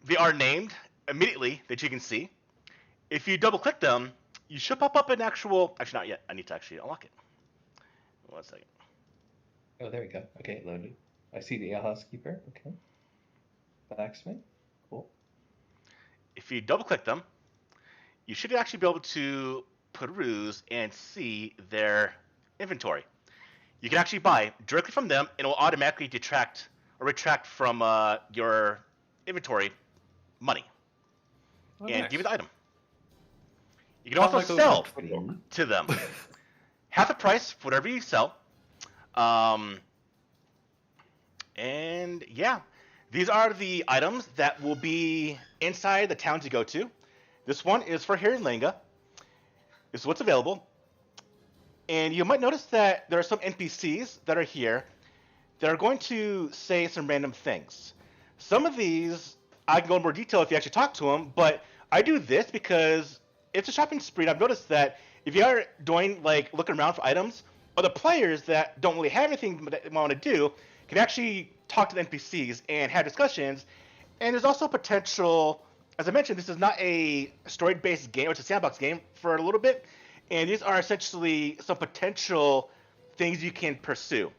they are named immediately that you can see. If you double click them, you should pop up an actual... Actually, not yet. I need to actually unlock it. 1 second. Oh, there we go. Okay, loaded. I see the alehouse keeper. Okay. Blacksmith. Cool. If you double click them, you should actually be able to peruse and see their inventory. You can actually buy directly from them, and it will automatically detract or retract from your inventory money Oh, and nice. give you the item. You can Kinda also like a sell Left 4 Dead. to them half the price for whatever you sell. And yeah, these are the items that will be inside the towns you go to. This one is for here in Langa. This is what's available. And you might notice that there are some NPCs that are here that are going to say some random things. Some of these, I can go in more detail if you actually talk to them, but I do this because it's a shopping spree. And I've noticed that if you are doing, like, looking around for items, other players that don't really have anything that they want to do can actually talk to the NPCs and have discussions. And there's also potential, as I mentioned, this is not a story-based game, it's a sandbox game for a little bit. And these are essentially some potential things you can pursue.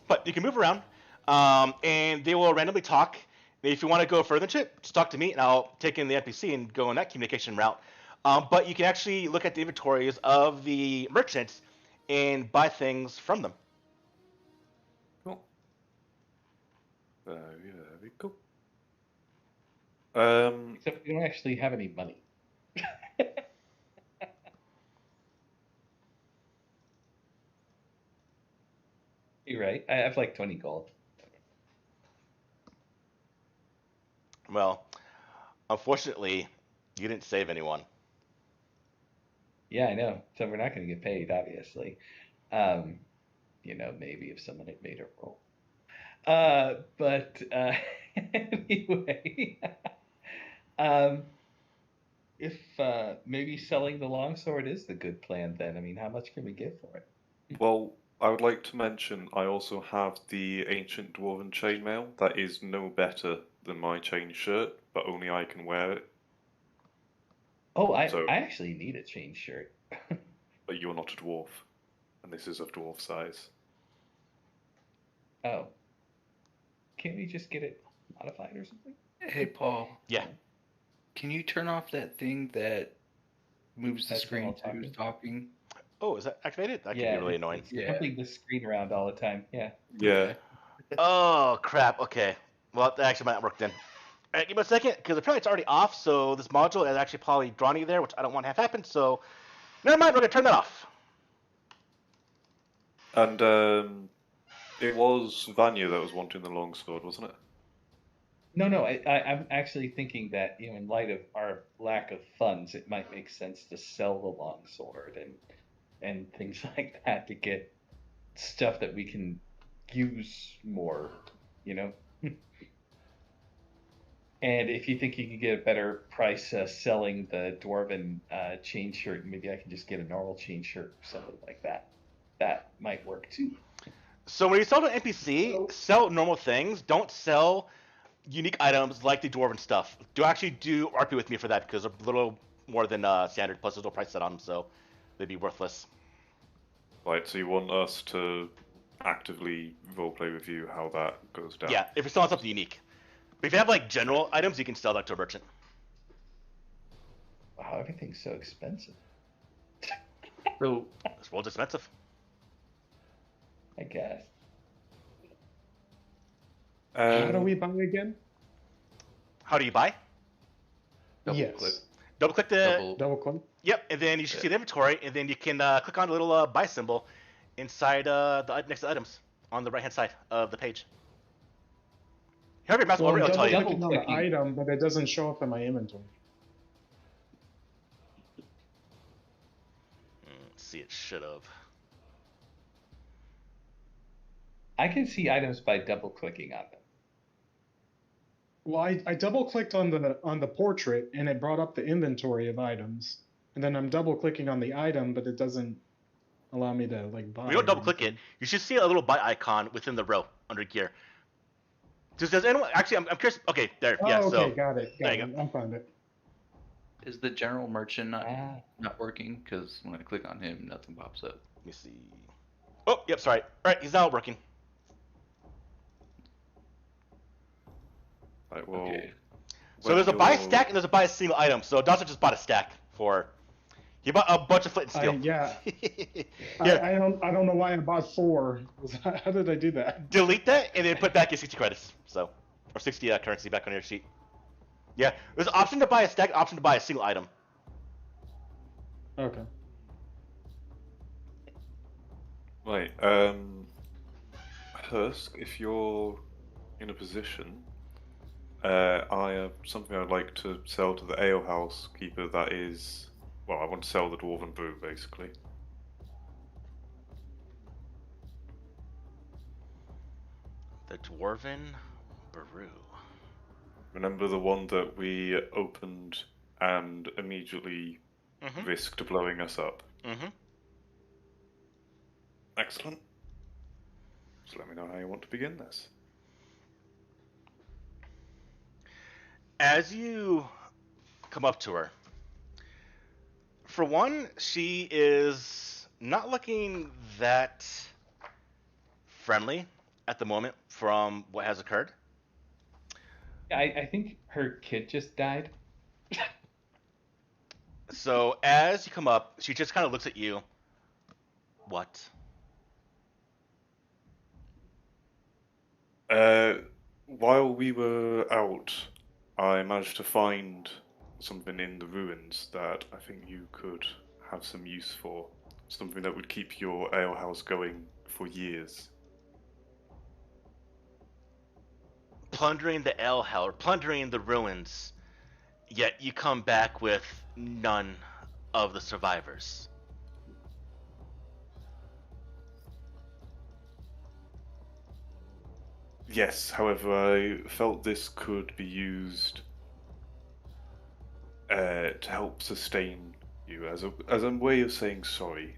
But you can move around, and they will randomly talk. If you want to go further into it, just talk to me, and I'll take in the NPC and go on that communication route. But you can actually look at the inventories of the merchants and buy things from them. Cool. Very cool. Except we don't actually have any money. You're right. I have like 20 gold. Well, unfortunately, you didn't save anyone. Yeah, I know. So we're not going to get paid, obviously. Maybe if someone had made a roll. But anyway, if maybe selling the longsword is the good plan, then I mean, how much can we get for it? Well, I would like to mention I also have the ancient dwarven chainmail that is no better than my chain shirt, but only I can wear it. Oh, I So- actually need a chain shirt. But you're not a dwarf, and this is of dwarf size. Oh, can't we just get it modified or something? Hey, Paul, Yeah. can you turn off that thing that moves the That's screen all to talking. talking? Oh, is that activated? That Yeah, can be really it's- annoying. It's Yeah. jumping the screen around all the time. Yeah. Yeah. Oh, crap. Okay. Well, that actually might not work then. All right, give me a second, because apparently it's already off, so this module has actually probably drawn you there, which I don't want to have happen, so never mind, we're going to turn that off. And it was Vanya that was wanting the longsword, wasn't it? No. I'm actually thinking that in light of our lack of funds, it might make sense to sell the longsword and things like that to get stuff that we can use more. And if you think you can get a better price selling the dwarven chain shirt, maybe I can just get a normal chain shirt or something like that. That might work too. So when you sell to an NPC, sell normal things. Don't sell unique items like the dwarven stuff. Do RP with me for that, because they're a little more than standard, plus there's no price set on them, so they'd be worthless. Right, so you want us to actively roleplay with you how that goes down? Yeah, if you're selling something unique. But if you have like general items, you can sell that to a merchant. Wow, everything's so expensive. So, This world's expensive. I guess. How do we buy again? How do you buy? double Yes. click. Double click the. Double click. Yep, and then you should see the inventory, and then you can click on the little buy symbol inside next to items on the right hand side of the page. Have your mouse Well, over, I'm it'll tell double you. clicking on the Double-clicking. item, but it doesn't show up in my inventory. Let's see, it should have. I can see items by double clicking on them. Well, I double clicked on the portrait and it brought up the inventory of items, and then I'm double clicking on the item, but it doesn't allow me to like buy. When you don't or double click it, anything. you should see a little buy icon within the row under gear. Does anyone actually? I'm curious. Okay, there. Oh, Yeah. okay, So got it. there Got you it. I found it. Is the general merchant Ah. not working? Because when I click on him, nothing pops up. let me see. Oh, yep. Sorry. All right, he's now working. Right, well, Okay. So when there's a buy you're- stack and there's a buy a single item. So Dawson just bought a stack for. He bought a bunch of flint and steel. Yeah. Here, I don't know why I bought 4. How did I do that? delete that and then put back your 60 credits. So, or 60 currency back on your sheet. Yeah, there's an option to buy a stack, option to buy a single item. Okay. Right, Hursk, if you're in a position, I have something I'd like to sell to the alehouse keeper that is... Well, I want to sell the Dwarven Brew, basically. The Dwarven Brew. Remember the one that we opened and immediately Mm-hmm. risked blowing us up? Mm-hmm. Excellent. Just let me know how you want to begin this. As you come up to her, for one, she is not looking that friendly at the moment from what has occurred. I think her kid just died. So as you come up, she just kind of looks at you. What? While we were out, I managed to find something in the ruins that I think you could have some use for. Something that would keep your alehouse going for years. Plundering the Hell, or plundering the ruins, yet you come back with none of the survivors. Yes, however, I felt this could be used to help sustain you as a way of saying sorry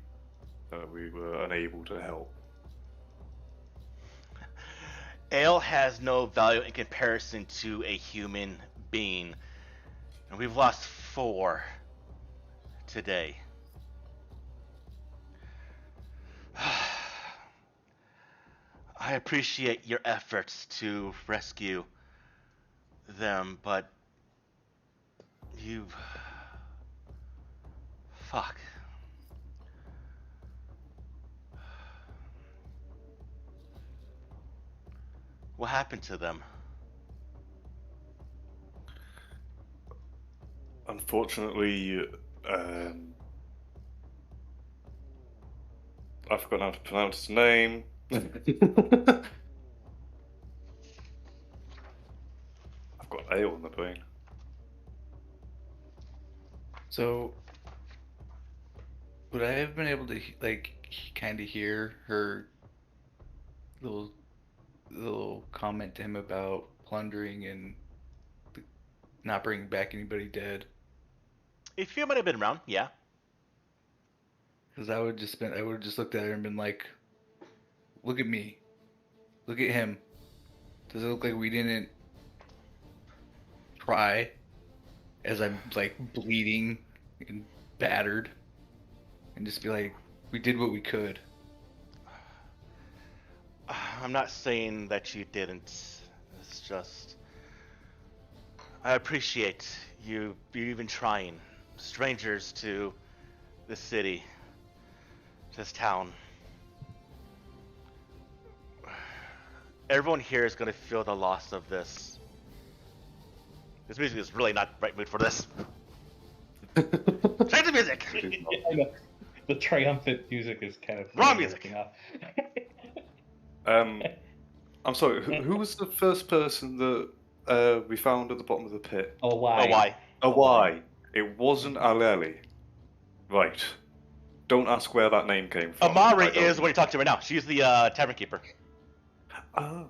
that we were unable to help. Ale has no value in comparison to a human being, and we've lost 4 today. I appreciate your efforts to rescue them, but you... Fuck. What happened to them? Unfortunately, I forgot how to pronounce his name. I've got ale in the brain. So, would I have been able to kind of hear her little comment to him about plundering and not bringing back anybody dead? If you might have been around, yeah. Because I would have just looked at her and been like, "Look at me, look at him. Does it look like we didn't try?" As I'm like bleeding and battered, and just be like, "We did what we could." I'm not saying that you didn't. It's just... I appreciate you even trying. Strangers to this city, this town. Everyone here is going to feel the loss of this. This music is really not right mood for this. Change the music! I know. The triumphant music is kind of Wrong music. off. I'm sorry, who was the first person that we found at the bottom of the pit? Oh, why? Oh, why? A Y. It wasn't Aleli. Right. Don't ask where that name came from. Amari I don't- is what you talk to right now. She's the tavern keeper. Oh.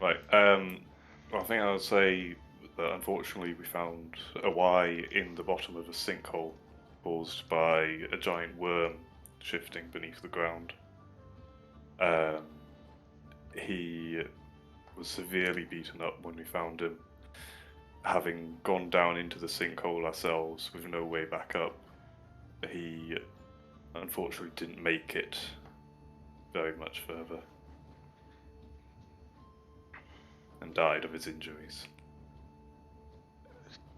Right. Well, I think I would say that unfortunately we found a Y in the bottom of a sinkhole caused by a giant worm shifting beneath the ground. He was severely beaten up when we found him, having gone down into the sinkhole ourselves with no way back up. He unfortunately didn't make it very much further and died of his injuries.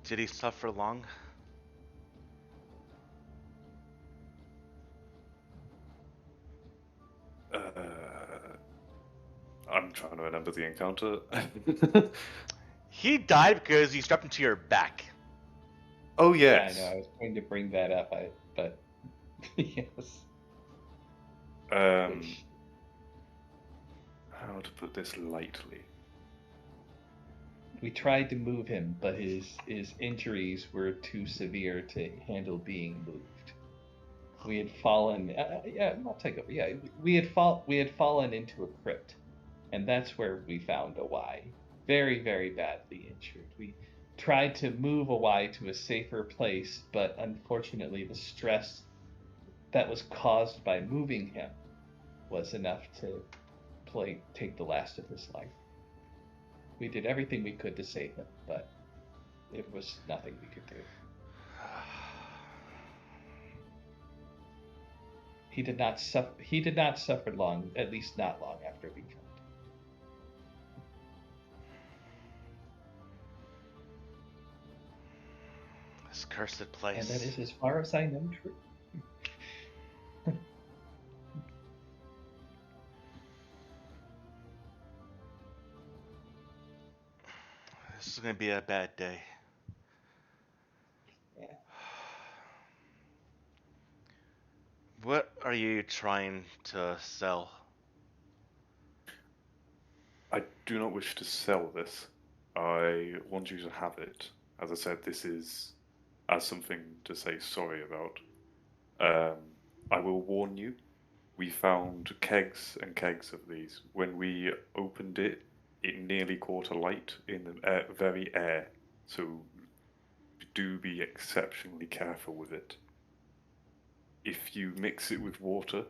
Did he suffer long? I'm trying to remember the encounter. He died because you strapped him to your back. Oh Yeah, yes. I know. I was going to bring that up, but yes. Which, How to put this lightly? we tried to move him, but his injuries were too severe to handle being moved. We had fallen. Yeah, I'll take over. Yeah, we had fallen into a crypt, and that's where we found Awai. Very, very badly injured. We tried to move Awai to a safer place, but unfortunately, the stress that was caused by moving him was enough to take the last of his life. We did everything we could to save him, but it was nothing we could do. He did not suffer. He did not suffer long, at least not long after we found him. This cursed place. And that is, as far as I know, true. This is gonna be a bad day. Yeah. What are you trying to sell? I do not wish to sell this. I want you to have it. As I said, this is as something to say sorry about. I will warn you, we found kegs and kegs of these. When we opened it, it nearly caught alight in the very air. So do be exceptionally careful with it. If you mix it with water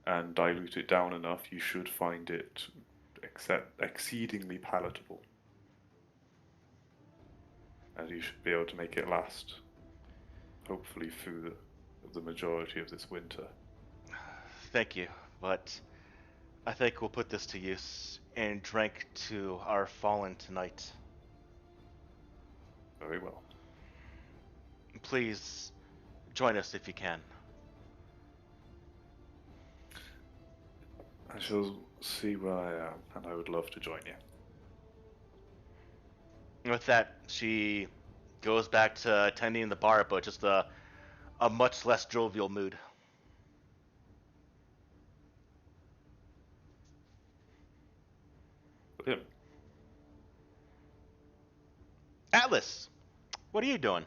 and dilute it down enough, you should find it exceedingly palatable. And you should be able to make it last, hopefully through the majority of this winter. Thank you, but I think we'll put this to use and drink to our fallen tonight. Very well. Please join us if you can. I shall see where I am, and I would love to join you. And with that, she goes back to attending the bar, but just a much less jovial mood. Brilliant. Atlas, what are you doing?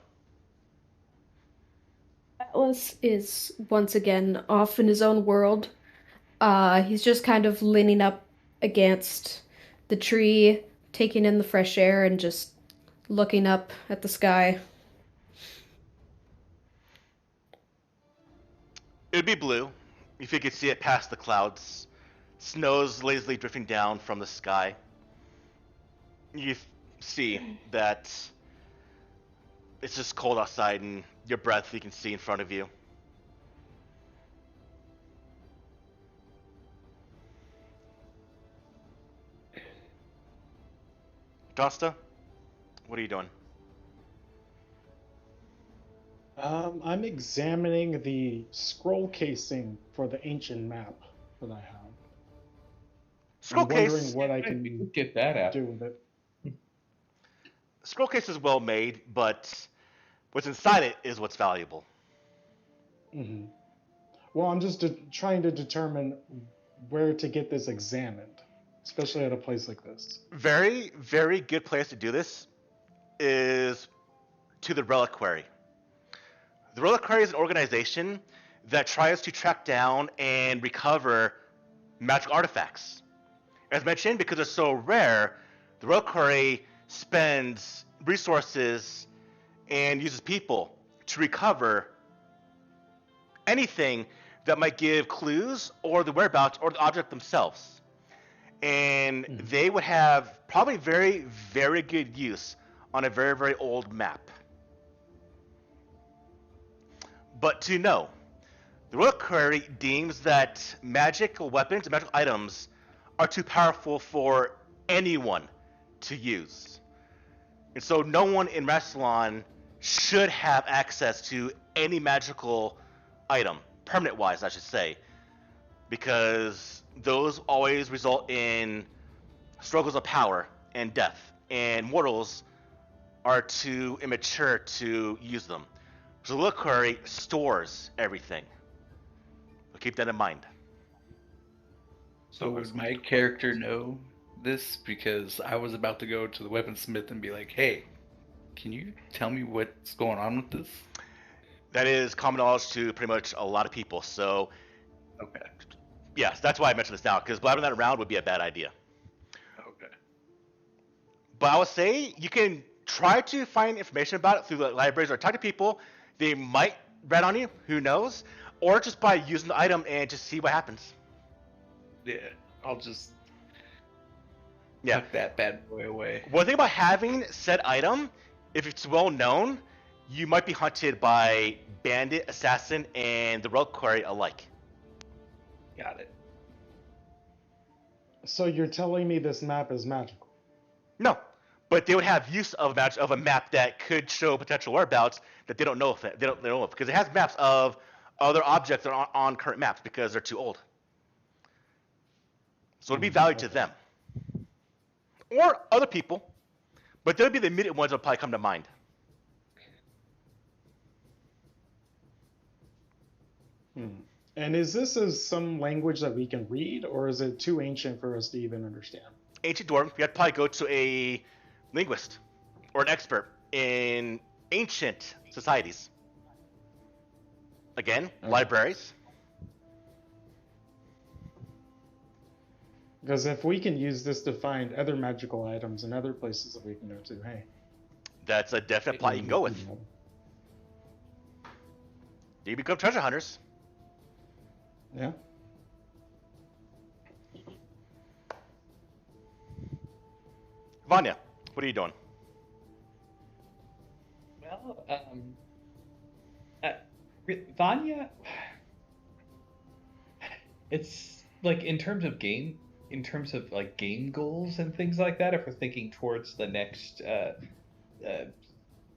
Atlas is once again off in his own world. He's just kind of leaning up against the tree, taking in the fresh air, and just looking up at the sky. It would be blue if you could see it past the clouds. Snow's lazily drifting down from the sky. You see that it's just cold outside, and your breath you can see in front of you. Dosta, what are you doing? I'm examining the scroll casing for the ancient map that I have. Scroll I'm wondering case. what I We can could get that out. do with it. Scroll case is well made, but what's inside it is what's valuable. Hmm. Well, I'm just trying to determine where to get this examined, especially at a place like this. Very, very good place to do this is to the Reliquary. The Reliquary is an organization that tries to track down and recover magic artifacts. As mentioned, because they're so rare, the Reliquary spends resources and uses people to recover anything that might give clues or the whereabouts or the object themselves. And they would have probably very, very good use on a very, very old map. But to know, The Royal Query deems that magical weapons and magical items are too powerful for anyone to use. And so no one in Rassilon should have access to any magical item, permanent wise, I should say, because those always result in struggles of power and death, and mortals are too immature to use them. So the Reliquary stores everything. So keep that in mind. So would my character know this? Because I was about to go to the weaponsmith and be like, hey, can you tell me what's going on with this? That is common knowledge to pretty much a lot of people. So, Okay. yes, that's why I mentioned this now, because blabbing that around would be a bad idea. Okay. But I would say you can try to find information about it through the libraries or talk to people. They might rat on you, who knows? Or just by using the item and just see what happens. Yeah, I'll just Yeah. tuck that bad boy away. One thing about having said item, if it's well known, you might be hunted by bandit, assassin, and the reliquary alike. Got it. So you're telling me this map is magical? No, but they would have use of a map that could show potential whereabouts that they don't know if they don't know of, because it has maps of other objects that are on current maps because they're too old. So it'd be valued to them or other people, but they'll be the immediate ones that will probably come to mind. And is this some language that we can read, or is it too ancient for us to even understand? Ancient Dwarven, you have to probably go to a linguist or an expert in ancient societies. Again, libraries. Because if we can use this to find other magical items and other places that we can go to, hey. That's a definite plot you can go with. You become treasure hunters. Yeah. Vanya, what are you doing? Well, Vanya, it's like in terms of game goals and things like that. If we're thinking towards the next, No,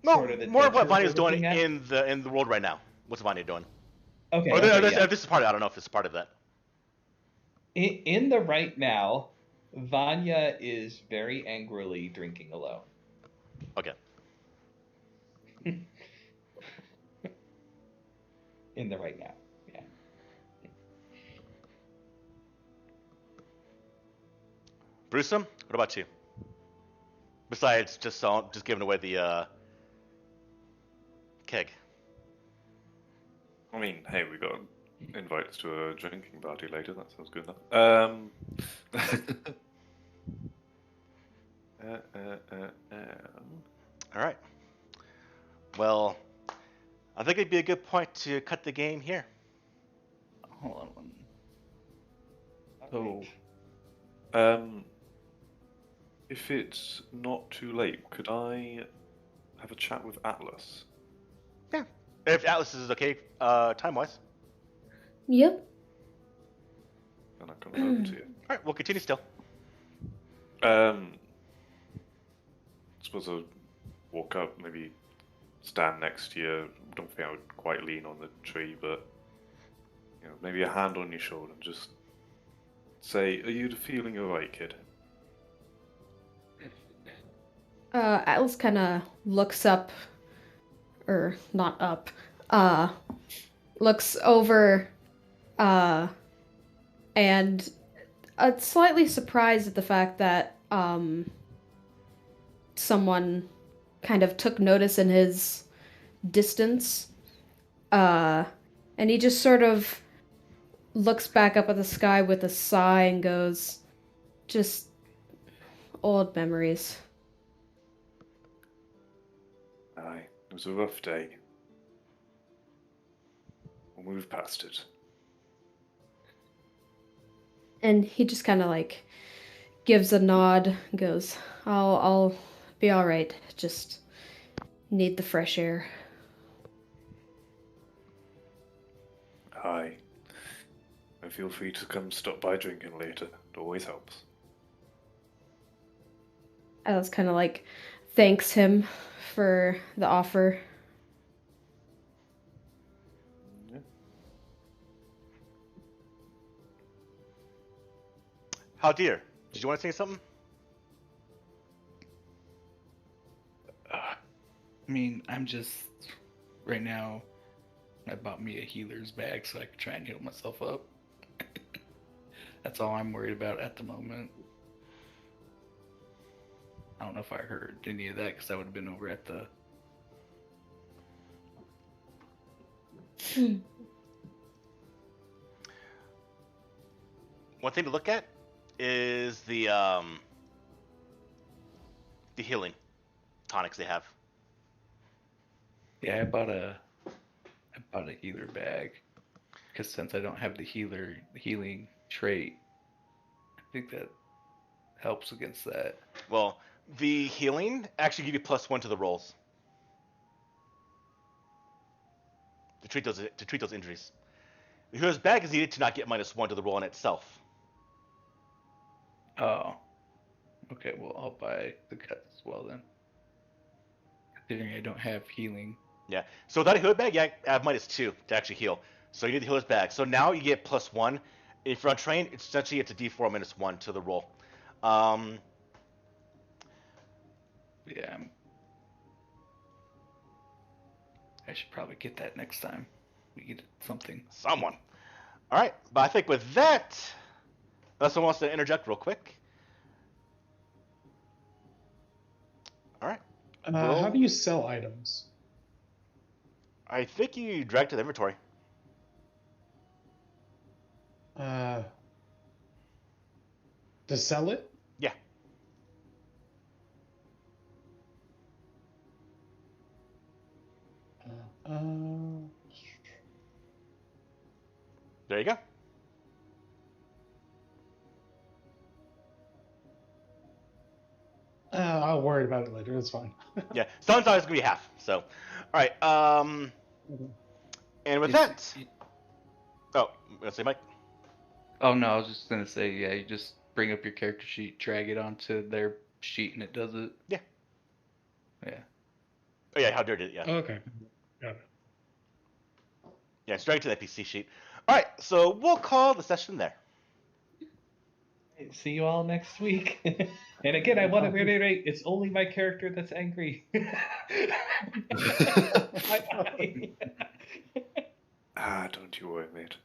sort of more of what adventure Vanya's we're doing looking at. in the world right now. What's Vanya doing? Okay. Or okay, this, yeah. this is part of, I don't know if this is part of that. In the right now, Vanya is very angrily drinking alone. Okay. In the right now, yeah. Brewsome, what about you? Besides just giving away the keg. I mean, hey, we got invites to a drinking party later. That sounds good enough. All right. Well, I think it'd be a good point to cut the game here. Hold on one. So, If it's not too late, could I have a chat with Atlas? Yeah. If Atlas is okay, time-wise. Yep. And I'll come over to you. All right, we'll continue still. Suppose I'll walk up, maybe stand next to you. Don't think I would quite lean on the tree, but maybe a hand on your shoulder and just say, "Are you feeling alright, kid?" Atlas kind of looks up, or not up, looks over, and slightly surprised at the fact that, someone kind of took notice in his distance, and he just sort of looks back up at the sky with a sigh and goes, just old memories. Aye, it was a rough day. We'll move past it. And he just kind of like gives a nod and goes, I'll be all right. Just need the fresh air. Aye. hi. And feel free to come stop by drinking later. It always helps. Alice kind of like thanks him for the offer. Yeah. How dear? Did you want to say something? I mean, I'm just right now. I bought me a healer's bag so I could try and heal myself up. That's all I'm worried about at the moment. I don't know if I heard any of that because I would have been over at the. One thing to look at is the healing tonics they have. Yeah, I bought a healer bag because since I don't have the healing trait, I think that helps against that. Well, the healing actually give you +1 to the rolls to treat those injuries. The healer's bag is needed to not get -1 to the roll in itself. Oh, okay. Well, I'll buy the cuts as well then. Considering I don't have healing. Yeah. So without a healer bag, you have -2 to actually heal. So you need the healer's bag. So now you get +1. If you're untrained, it's essentially a D4 -1 to the roll. Yeah, I should probably get that next time we get something. Someone. All right. But I think with that, unless someone wants to interject real quick. All right. How do you sell items? I think you drag to the inventory. To sell it? Yeah. There you go. I'll worry about it later. It's fine. Yeah. Sometimes it's gonna be half. So, all right. And with that, oh, let's say Mike. Oh no, I was just gonna say, yeah, you just bring up your character sheet, drag it onto their sheet, and it does it. Yeah. Yeah. Oh yeah, how dare did it? Yeah. Okay. Got it. Yeah, straight to the NPC sheet. All right, so we'll call the session there. See you all next week. And again, I want to reiterate, it's only my character that's angry. Don't you worry, mate.